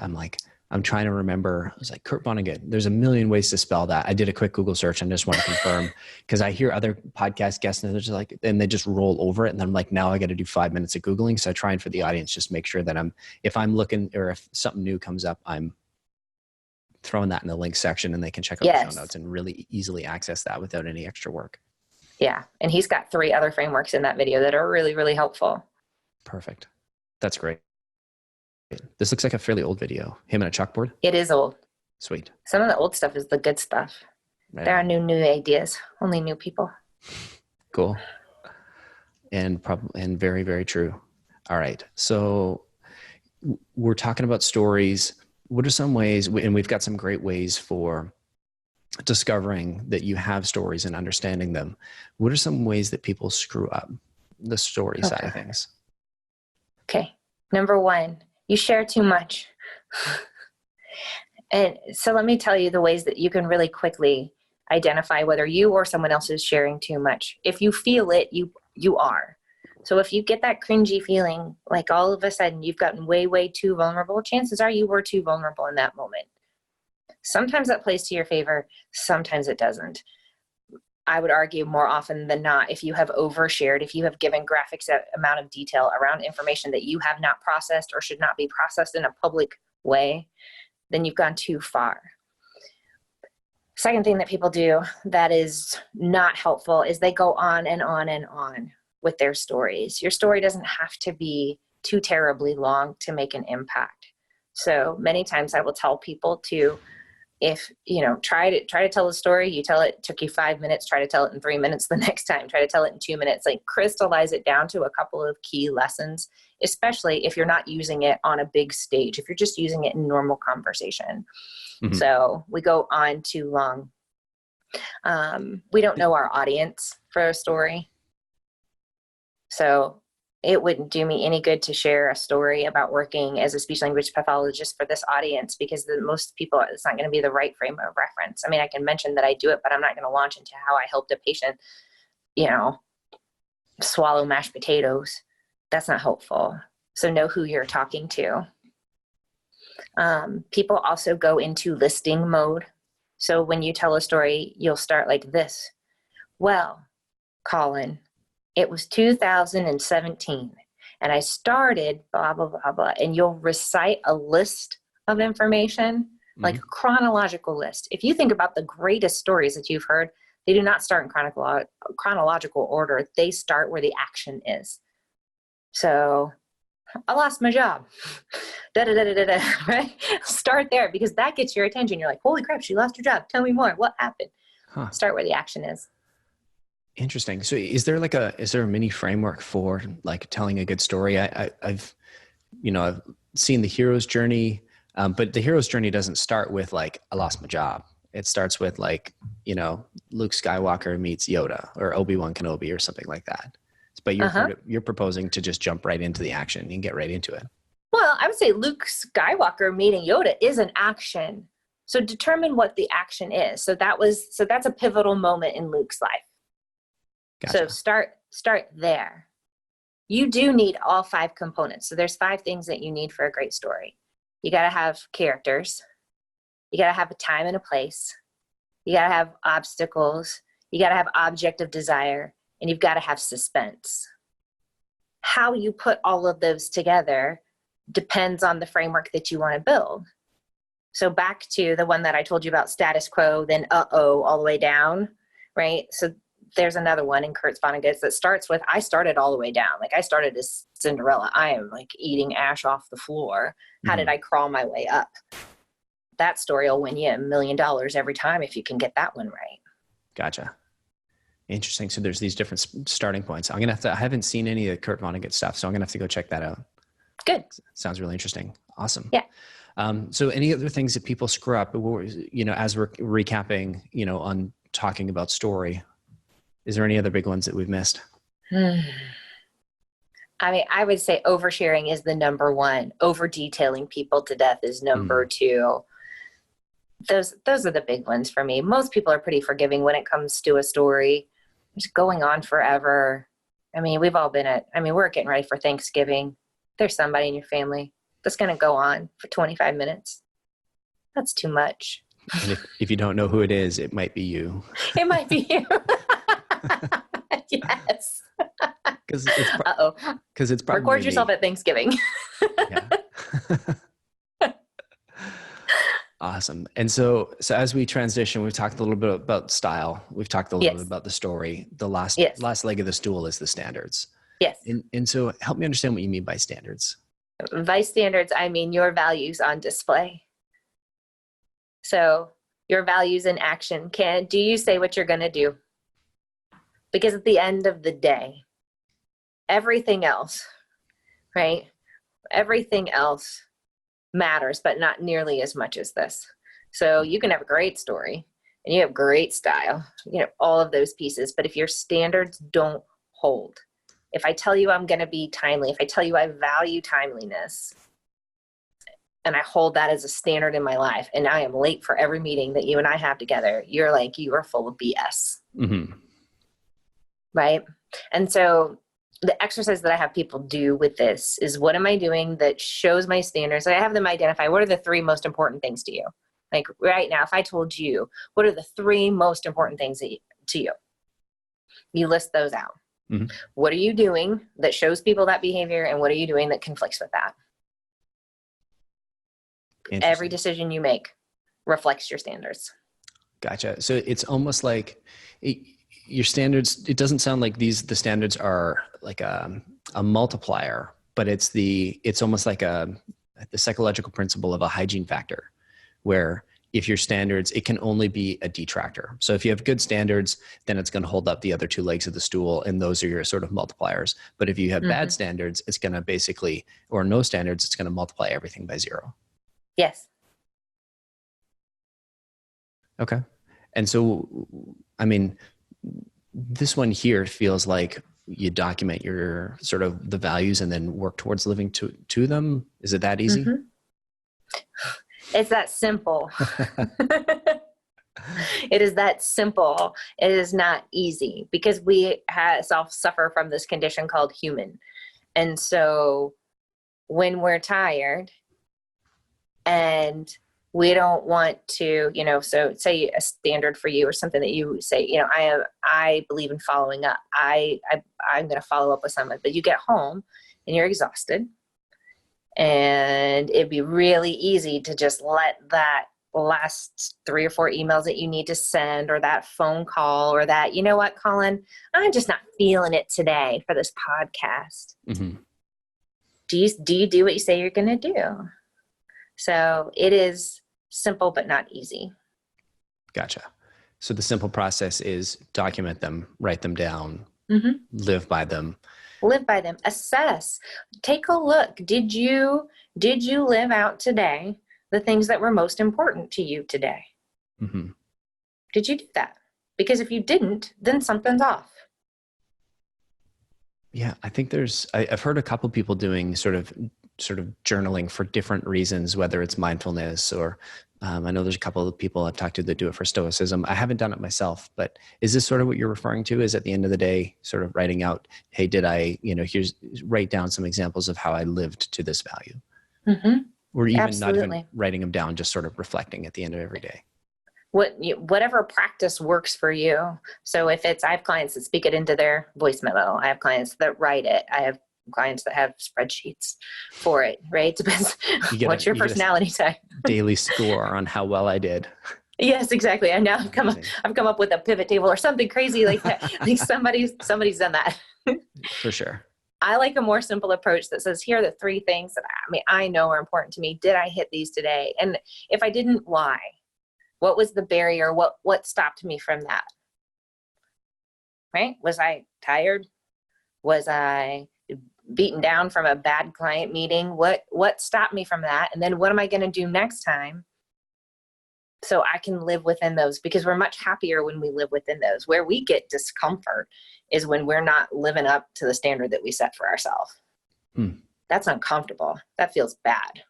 I'm trying to remember, I was like, Kurt Vonnegut, there's a million ways to spell that. I did a quick Google search and just want to confirm, because I hear other podcast guests and they're just like, and they just roll over it. And I'm like, now I got to do 5 minutes of Googling. So I try and for the audience, just make sure that if I'm looking, or if something new comes up, I'm throwing that in the link section and they can check out the show notes and really easily access that without any extra work. Yeah. And he's got 3 other frameworks in that video that are really, really helpful. Perfect. That's great. This looks like a fairly old video. Him and a chalkboard? It is old. Sweet. Some of the old stuff is the good stuff. Right. There are new ideas, only new people. Cool. And very, very true. All right. So we're talking about stories. What are some ways, and we've got some great ways for discovering that you have stories and understanding them. What are some ways that people screw up the story side of things? Okay. Number 1, you share too much. And so let me tell you the ways that you can really quickly identify whether you or someone else is sharing too much. If you feel it, you are. So if you get that cringy feeling, like all of a sudden you've gotten way, way too vulnerable, chances are you were too vulnerable in that moment. Sometimes that plays to your favor. Sometimes it doesn't. I would argue more often than not, if you have overshared, if you have given graphic amount of detail around information that you have not processed or should not be processed in a public way, then you've gone too far. Second thing that people do that is not helpful is they go on and on and on with their stories. Your story doesn't have to be too terribly long to make an impact. So many times I will tell people to, if, try to tell a story, you tell it took you 5 minutes, try to tell it in 3 minutes the next time, try to tell it in 2 minutes, like crystallize it down to a couple of key lessons, especially if you're not using it on a big stage, if you're just using it in normal conversation. Mm-hmm. So we go on too long. We don't know our audience for a story. So it wouldn't do me any good to share a story about working as a speech language pathologist for this audience, because most people, it's not going to be the right frame of reference. I mean, I can mention that I do it, but I'm not going to launch into how I helped a patient, swallow mashed potatoes. That's not helpful. So know who you're talking to. People also go into listing mode. So when you tell a story, you'll start like this. Well, Collin, it was 2017 and I started blah, blah, blah, blah. And you'll recite a list of information, like a chronological list. If you think about the greatest stories that you've heard, they do not start in chronological order. They start where the action is. So I lost my job. Right? Start there, because that gets your attention. You're like, holy crap, she lost her job. Tell me more. What happened? Start where the action is. Interesting. So is there a mini framework for like telling a good story? I've seen the hero's journey, but the hero's journey doesn't start with like, I lost my job. It starts with like, Luke Skywalker meets Yoda or Obi-Wan Kenobi or something like that. But you're proposing to just jump right into the action and get right into it. Well, I would say Luke Skywalker meeting Yoda is an action. So determine what the action is. So that's a pivotal moment in Luke's life. Gotcha. So start there. You do need all 5 components. So there's 5 things that you need for a great story. You got to have characters. You got to have a time and a place. You got to have obstacles. You got to have object of desire. And you've got to have suspense. How you put all of those together depends on the framework that you want to build. So back to the one that I told you about, status quo, then all the way down, right? So there's another one in Kurt Vonnegut's that starts with, I started all the way down. Like I started as Cinderella. I am like eating ash off the floor. How did I crawl my way up? That story will win you $1 million every time if you can get that one right. Gotcha. Interesting. So there's these different starting points. I haven't seen any of the Kurt Vonnegut stuff, so I'm going to have to go check that out. Good. Sounds really interesting. Awesome. Yeah. So any other things that people screw up, as we're recapping, on talking about story, is there any other big ones that we've missed? I mean, I would say oversharing is the number one. Over detailing people to death is number 2. Those are the big ones for me. Most people are pretty forgiving when it comes to a story. Just going on forever. I mean, we're getting ready for Thanksgiving. There's somebody in your family that's going to go on for 25 minutes. That's too much. And if you don't know who it is, it might be you. It might be you. Yes. Because it's probably record yourself at Thanksgiving. Yeah. Awesome. And so as we transition, we've talked a little bit about style. We've talked a little bit about the story. The last leg of the stool is the standards. Yes. And so help me understand what you mean by standards. By standards, I mean your values on display. So your values in action. Do you say what you're going to do? Because at the end of the day, everything else, right? Everything else matters, but not nearly as much as this. So you can have a great story and you have great style, all of those pieces. But if your standards don't hold, if I tell you I'm going to be timely, if I tell you I value timeliness and I hold that as a standard in my life and I am late for every meeting that you and I have together, you're like, you are full of BS. Mm-hmm. Right? And so the exercise that I have people do with this is, what am I doing that shows my standards? I have them identify, what are the 3 most important things to you? Like right now, if I told you, what are the 3 most important things to you? You list those out. Mm-hmm. What are you doing that shows people that behavior? And what are you doing that conflicts with that? Every decision you make reflects your standards. Gotcha. So it's almost like your standards, it doesn't sound like the standards are like a multiplier, but it's almost like the psychological principle of a hygiene factor, where if your standards, it can only be a detractor. So if you have good standards, then it's going to hold up the other two legs of the stool, and those are your sort of multipliers. But if you have bad standards, it's going to basically, or no standards, it's going to multiply everything by 0. Yes. Okay. And so, I mean, this one here feels like you document your sort of the values and then work towards living to them. Is it that easy? It's that simple. It is that simple. It is not easy because we suffer from this condition called human. And so when we're tired and we don't want to, so say a standard for you or something that you say, I believe in following up. I'm going to follow up with someone, but you get home and you're exhausted. And it'd be really easy to just let that last 3 or 4 emails that you need to send, or that phone call, or that, you know what, Collin, I'm just not feeling it today for this podcast. Do you do what you say you're going to do? So it is simple, but not easy. Gotcha. So the simple process is document them, write them down, live by them. Live by them. Assess. Take a look. Did you live out today the things that were most important to you today? Did you do that? Because if you didn't, then something's off. Yeah, I think I've heard a couple people doing sort of journaling for different reasons, whether it's mindfulness or I know there's a couple of people I've talked to that do it for stoicism. I haven't done it myself, but is this sort of what you're referring to? Is at the end of the day, sort of writing out, hey, did I, write down some examples of how I lived to this value? Or even Absolutely. not even writing them down, just sort of reflecting at the end of every day. Whatever practice works for you. So if I have clients that speak it into their voice memo, I have clients that write it. I have clients that have spreadsheets for it, right? Depends. What's your personality type? Daily score on how well I did. Yes, exactly. I now I've come up with a pivot table or something crazy like that. Like somebody's done that. For sure. I like a more simple approach that says, here are the 3 things that I know are important to me. Did I hit these today? And if I didn't, why? What was the barrier? What stopped me from that? Right? Was I tired? Was I beaten down from a bad client meeting? What stopped me from that? And then what am I going to do next time so I can live within those? Because we're much happier when we live within those. Where we get discomfort is when we're not living up to the standard that we set for ourselves. That's uncomfortable. That feels bad.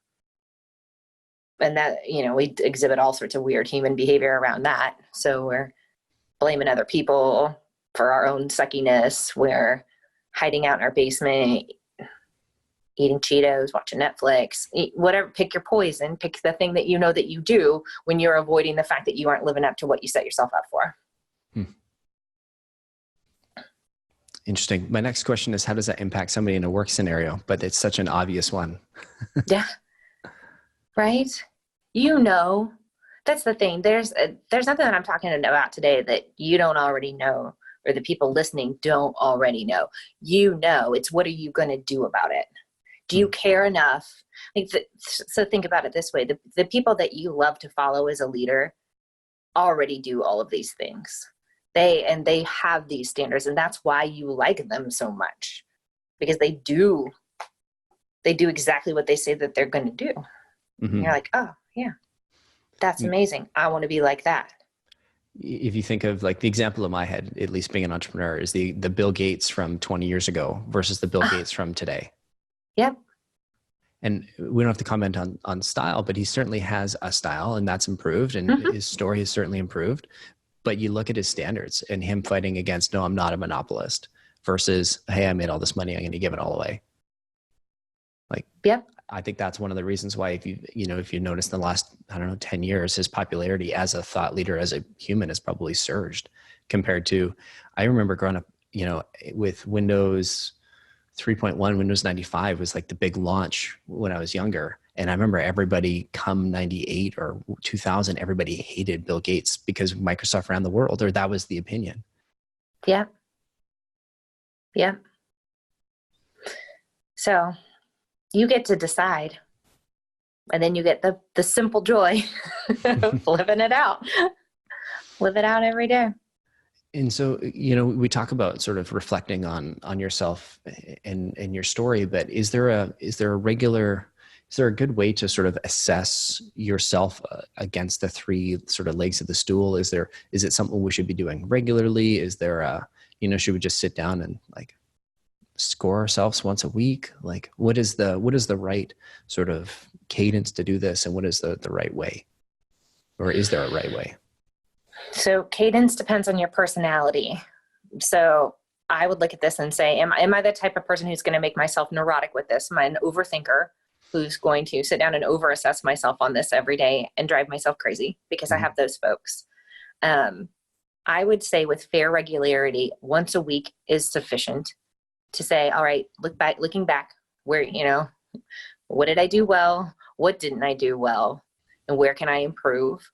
And that, we exhibit all sorts of weird human behavior around that. So we're blaming other people for our own suckiness. We're hiding out in our basement, eating Cheetos, watching Netflix, whatever, pick your poison, pick the thing that you know that you do when you're avoiding the fact that you aren't living up to what you set yourself up for. Interesting. My next question is, how does that impact somebody in a work scenario? But it's such an obvious one. Yeah. Right? That's the thing. There's nothing that I'm talking about today that you don't already know, or the people listening don't already know. It's what are you going to do about it? Do you care enough? So think about it this way. The people that you love to follow as a leader already do all of these things. They have these standards, and that's why you like them so much, because they do exactly what they say that they're going to do. And you're like, oh yeah, that's amazing. I want to be like that. If you think of like the example in my head, at least being an entrepreneur, is the Bill Gates from 20 years ago versus the Bill Gates from today. Yep. And we don't have to comment on style, but he certainly has a style, and that's improved, and his story has certainly improved. But you look at his standards and him fighting against, no, I'm not a monopolist, versus, hey, I made all this money, I'm going to give it all away. Yep. I think that's one of the reasons why, if you notice in the last, 10 years, his popularity as a thought leader, as a human, has probably surged compared to, I remember growing up, with Windows 3.1, Windows 95 was like the big launch when I was younger. And I remember everybody come 98 or 2000, everybody hated Bill Gates because Microsoft ran the world, or that was the opinion. Yeah. Yeah. So you get to decide, and then you get the simple joy of living it out. Live it out every day. And so, we talk about sort of reflecting on yourself and your story, but is there a good way to sort of assess yourself against the three sort of legs of the stool? Is it something we should be doing regularly? Is there should we just sit down and like score ourselves once a week? Like what is the right sort of cadence to do this? And what is the right way? Or is there a right way? So cadence depends on your personality. So I would look at this and say, am I the type of person who's going to make myself neurotic with this? Am I an overthinker who's going to sit down and overassess myself on this every day and drive myself crazy? Because I have those folks. I would say with fair regularity, once a week is sufficient to say, all right, looking back where, what did I do well? What didn't I do well? And where can I improve?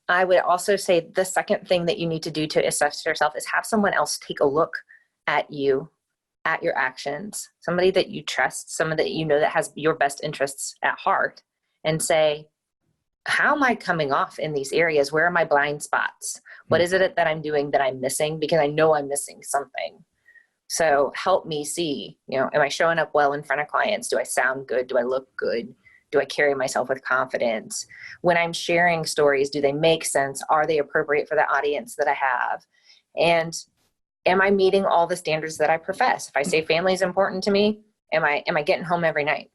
I would also say the second thing that you need to do to assess yourself is have someone else take a look at you, at your actions, somebody that you trust, someone that you know that has your best interests at heart, and say, how am I coming off in these areas? Where are my blind spots? What is it that I'm doing that I'm missing? Because I know I'm missing something. So help me see, am I showing up well in front of clients? Do I sound good? Do I look good? Do I carry myself with confidence? When I'm sharing stories, do they make sense? Are they appropriate for the audience that I have? And am I meeting all the standards that I profess? If I say family is important to me, am I getting home every night?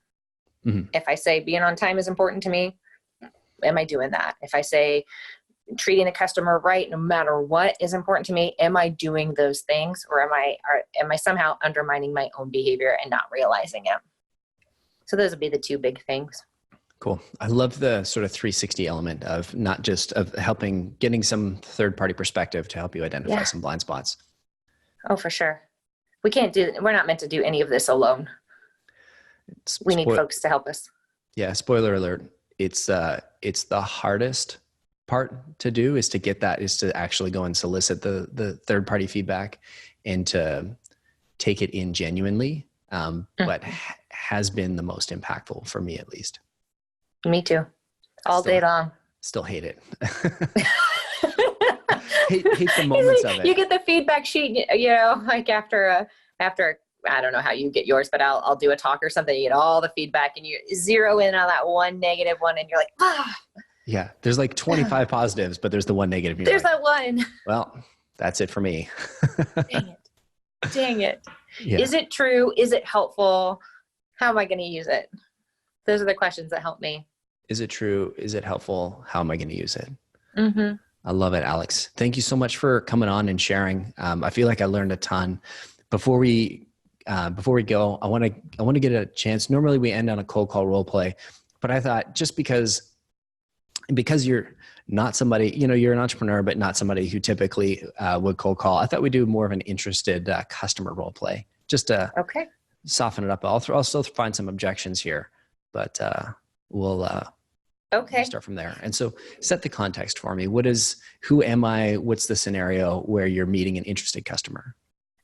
Mm-hmm. If I say being on time is important to me, am I doing that? If I say treating the customer right, no matter what is important to me, am I doing those things? Or am I somehow undermining my own behavior and not realizing it? So those would be the two big things. Cool. I love the sort of 360 element of not just of getting some third-party perspective to help you identify some blind spots. Oh, for sure. We're not meant to do any of this alone. We need folks to help us. Yeah. Spoiler alert. It's the hardest part to do is to actually go and solicit the third-party feedback and to take it in genuinely. But has been the most impactful for me, at least. Me too. All day long. Still hate it. hate the moments of it. You get the feedback sheet, like after I don't know how you get yours, but I'll do a talk or something. You get all the feedback and you zero in on that one negative one, and you're like, ah. Yeah, there's like 25 positives, but there's the one negative. There's that one. Well, that's it for me. Dang it. Yeah. Is it true? Is it helpful? How am I going to use it? Those are the questions that help me. Is it true? Is it helpful? How am I going to use it? Mm-hmm. I love it, Alex. Thank you so much for coming on and sharing. I feel like I learned a ton. Before we go, I want to get a chance. Normally we end on a cold call role play, but I thought just because you're not somebody, you're an entrepreneur, but not somebody who typically would cold call. I thought we'd do more of an interested customer role play, just to soften it up. I'll still find some objections here, but we'll start from there. And so set the context for me. Who am I? What's the scenario where you're meeting an interested customer?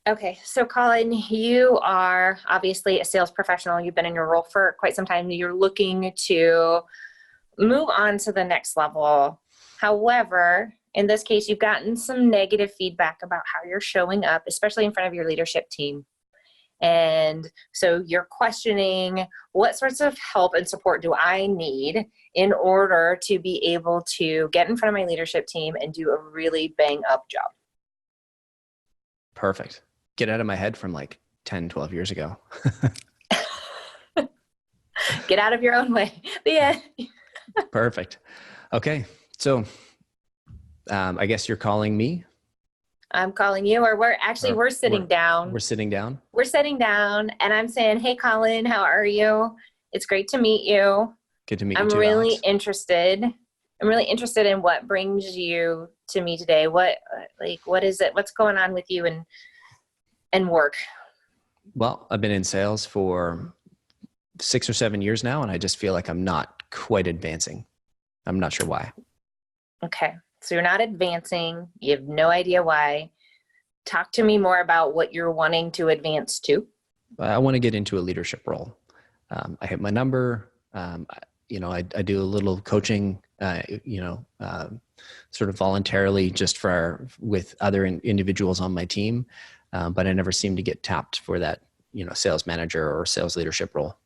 Okay. So Collin, you are obviously a sales professional. You've been in your role for quite some time. You're looking to move on to the next level. However, in this case, you've gotten some negative feedback about how you're showing up, especially in front of your leadership team. And so you're questioning, what sorts of help and support do I need in order to be able to get in front of my leadership team and do a really bang up job? Perfect. Get out of my head from like 10, 12 years ago. Get out of your own way. Yeah. Perfect. Okay. So I guess you're calling me. I'm calling you, or we're sitting down. We're sitting down. We're sitting down, and I'm saying, "Hey, Collin, how are you? It's great to meet you. Good to meet you too, too, really Alex. interested. I'm really interested in what brings you to me today. What is it? What's going on with you and work?" Well, I've been in sales for 6 or 7 years now, and I just feel like I'm not quite advancing. I'm not sure why. Okay. So you're not advancing. You have no idea why. Talk to me more about what you're wanting to advance to. I want to get into a leadership role. I hit my number. I do a little coaching, sort of voluntarily just with other individuals on my team. But I never seem to get tapped for that, sales manager or sales leadership role.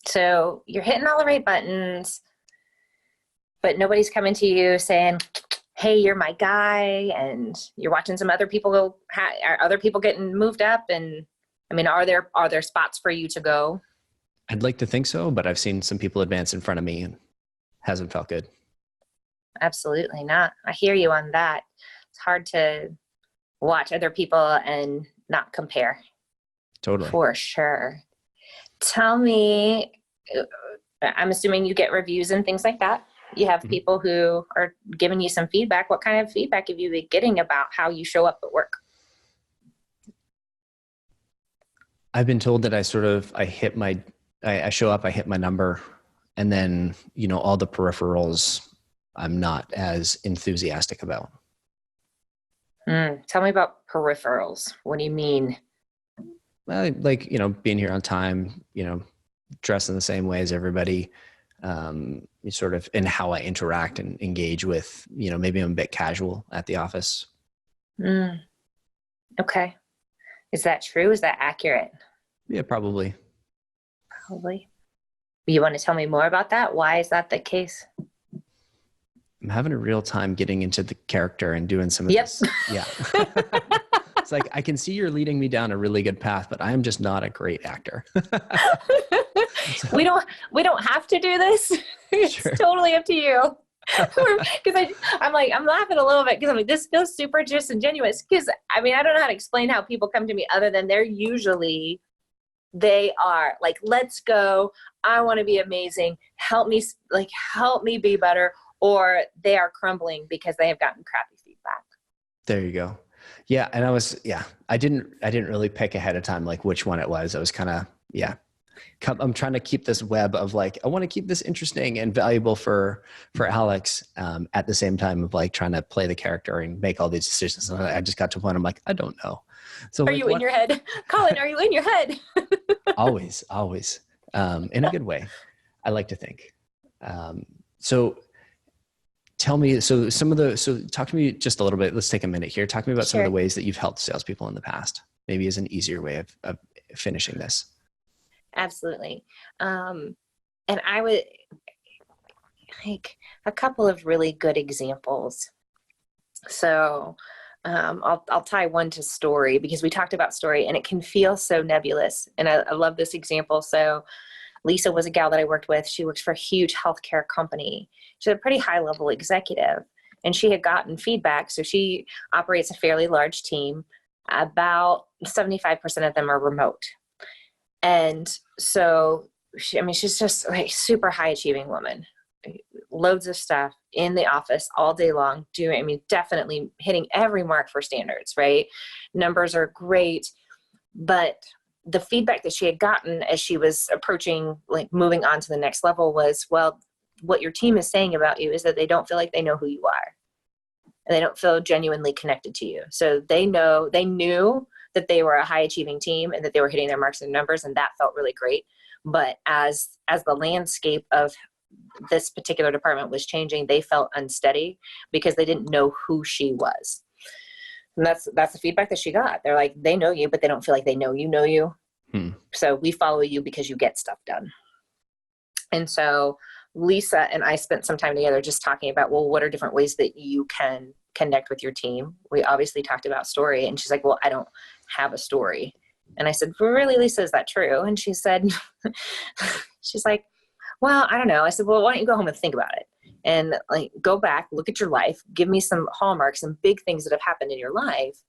So you're hitting all the right buttons, but nobody's coming to you saying, hey, you're my guy, and you're watching some other people are other people getting moved up. And I mean, are there spots for you to go? I'd like to think so, but I've seen some people advance in front of me and hasn't felt good. Absolutely not. I hear you on that. It's hard to watch other people and not compare. Totally. For sure. Tell me, I'm assuming you get reviews and things like that. You have people who are giving you some feedback. What kind of feedback have you been getting about how you show up at work? I've been told that I show up, I hit my number, and then, all the peripherals I'm not as enthusiastic about. Tell me about peripherals. What do you mean? Like, being here on time, dressed in the same way as everybody, sort of in how I interact and engage with, maybe I'm a bit casual at the office. Okay. Is that true? Is that accurate? Yeah, probably. Probably. You want to tell me more about that? Why is that the case? I'm having a real time getting into the character and doing some of this. Yeah. It's like, I can see you're leading me down a really good path, but I am just not a great actor. So, we don't have to do this. It's sure. Totally up to you. Because I'm laughing a little bit because I'm like, this feels super disingenuous. Because I don't know how to explain how people come to me other than they are like, let's go. I want to be amazing. Help me be better. Or they are crumbling because they have gotten crappy feedback. There you go. Yeah. And I didn't really pick ahead of time, like which one it was. I was kind of, I'm trying to keep this web of like, I want to keep this interesting and valuable for Alex, at the same time of like trying to play the character and make all these decisions. And I just got to a point, I'm like, I don't know. So are you in your head? Collin, are you in your head? Always. In a good way. I like to think. So tell me, talk to me just a little bit. Let's take a minute here. Talk to me about some of the ways that you've helped salespeople in the past, maybe as an easier way of finishing this. Absolutely. And I would like a couple of really good examples. So I'll tie one to story because we talked about story and it can feel so nebulous. And I love this example. So Lisa was a gal that I worked with. She works for a huge healthcare company. She's a pretty high level executive and she had gotten feedback. So she operates a fairly large team. About 75% of them are remote. And so, she's just like super high achieving woman, loads of stuff in the office all day long, definitely hitting every mark for standards, right? Numbers are great, but the feedback that she had gotten as she was approaching, like moving on to the next level was, well, what your team is saying about you is that they don't feel like they know who you are and they don't feel genuinely connected to you. So they knew that they were a high achieving team and that they were hitting their marks and numbers. And that felt really great. But as the landscape of this particular department was changing, they felt unsteady because they didn't know who she was. And that's the feedback that she got. They're like, they know you, but they don't feel like they know you. So we follow you because you get stuff done. And so Lisa and I spent some time together just talking about, well, what are different ways that you can connect with your team? We obviously talked about story, and she's like, well, I don't have a story. And I said, well, really, Lisa, is that true? And she said, she's like, well, I don't know. I said, well, why don't you go home and think about it and like go back, look at your life, give me some hallmarks, some big things that have happened in your life,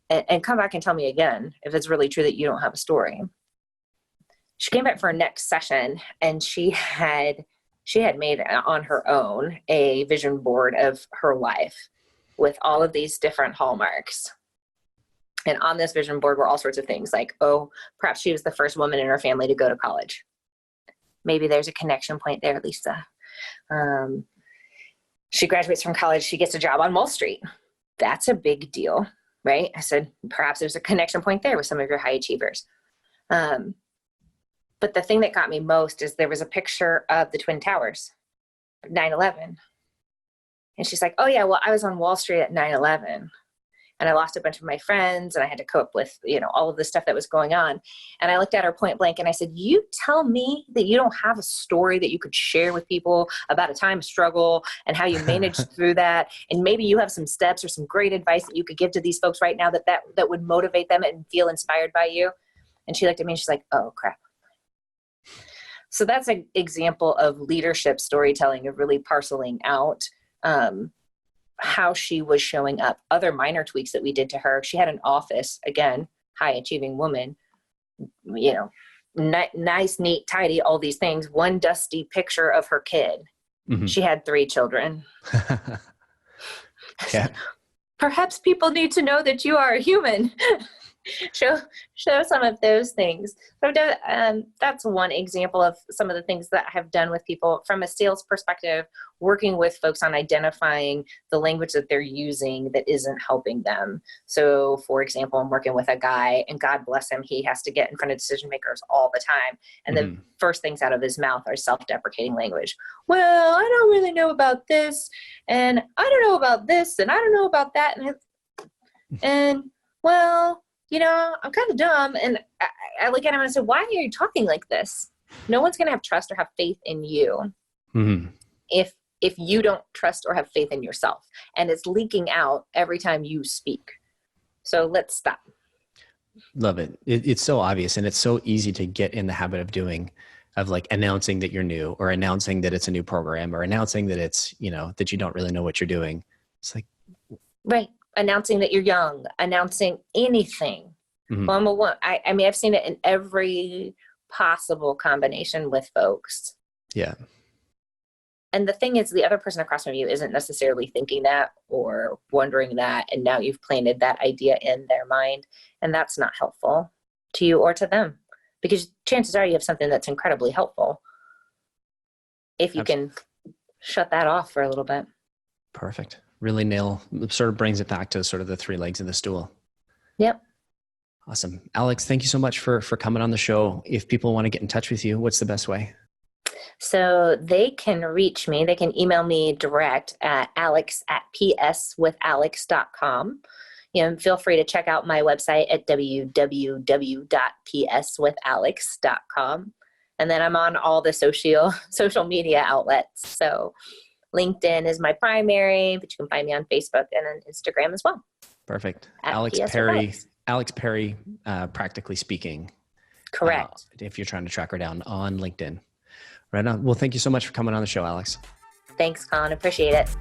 and come back and tell me again if it's really true that you don't have a story. She came back for her next session, and she had made on her own a vision board of her life with all of these different hallmarks. And on this vision board were all sorts of things like, oh, perhaps she was the first woman in her family to go to college. Maybe there's a connection point there, Lisa. She graduates from college. She gets a job on Wall Street. That's a big deal, right? I said, perhaps there's a connection point there with some of your high achievers. But the thing that got me most is there was a picture of the Twin Towers, 9/11. And she's like, oh yeah, well, I was on Wall Street at 9/11. And I lost a bunch of my friends and I had to cope with, all of the stuff that was going on. And I looked at her point blank and I said, you tell me that you don't have a story that you could share with people about a time of struggle and how you managed through that. And maybe you have some steps or some great advice that you could give to these folks right now that would motivate them and feel inspired by you. And she looked at me and she's like, oh crap. So that's an example of leadership storytelling, of really parceling out how she was showing up. Other minor tweaks that we did to her. She had an office, again, high achieving woman, nice, neat, tidy, all these things. One dusty picture of her kid. Mm-hmm. She had 3 children. Yeah. Perhaps people need to know that you are a human. show some of those things. So that's one example of some of the things that I have done with people from a sales perspective, working with folks on identifying the language that they're using that isn't helping them. So for example, I'm working with a guy, and God bless him, he has to get in front of decision makers all the time. And the first things out of his mouth are self-deprecating language. Well, I don't really know about this, and I don't know about this, and I don't know about that. And well, I'm kind of dumb. And I look at him and I say, why are you talking like this? No one's going to have trust or have faith in you if you don't trust or have faith in yourself. And it's leaking out every time you speak. So let's stop. Love it. It's so obvious, and it's so easy to get in the habit of doing, of like announcing that you're new, or announcing that it's a new program, or announcing that it's, that you don't really know what you're doing. It's like, right. Announcing that you're young, announcing anything. Well, I've seen it in every possible combination with folks. Yeah. And the thing is, the other person across from you isn't necessarily thinking that or wondering that. And now you've planted that idea in their mind. And that's not helpful to you or to them, because chances are you have something that's incredibly helpful if you can shut that off for a little bit. Perfect. Really sort of brings it back to sort of the 3 legs of the stool. Yep. Awesome. Alex, thank you so much for coming on the show. If people want to get in touch with you, what's the best way? So they can reach me. They can email me direct at alex@pswithalex.com. Feel free to check out my website at www.pswithalex.com. And then I'm on all the social media outlets. So LinkedIn is my primary, but you can find me on Facebook and on Instagram as well. Perfect. Alex Perry, practically speaking. Correct. If you're trying to track her down on LinkedIn. Right on. Well, thank you so much for coming on the show, Alex. Thanks, Collin. Appreciate it.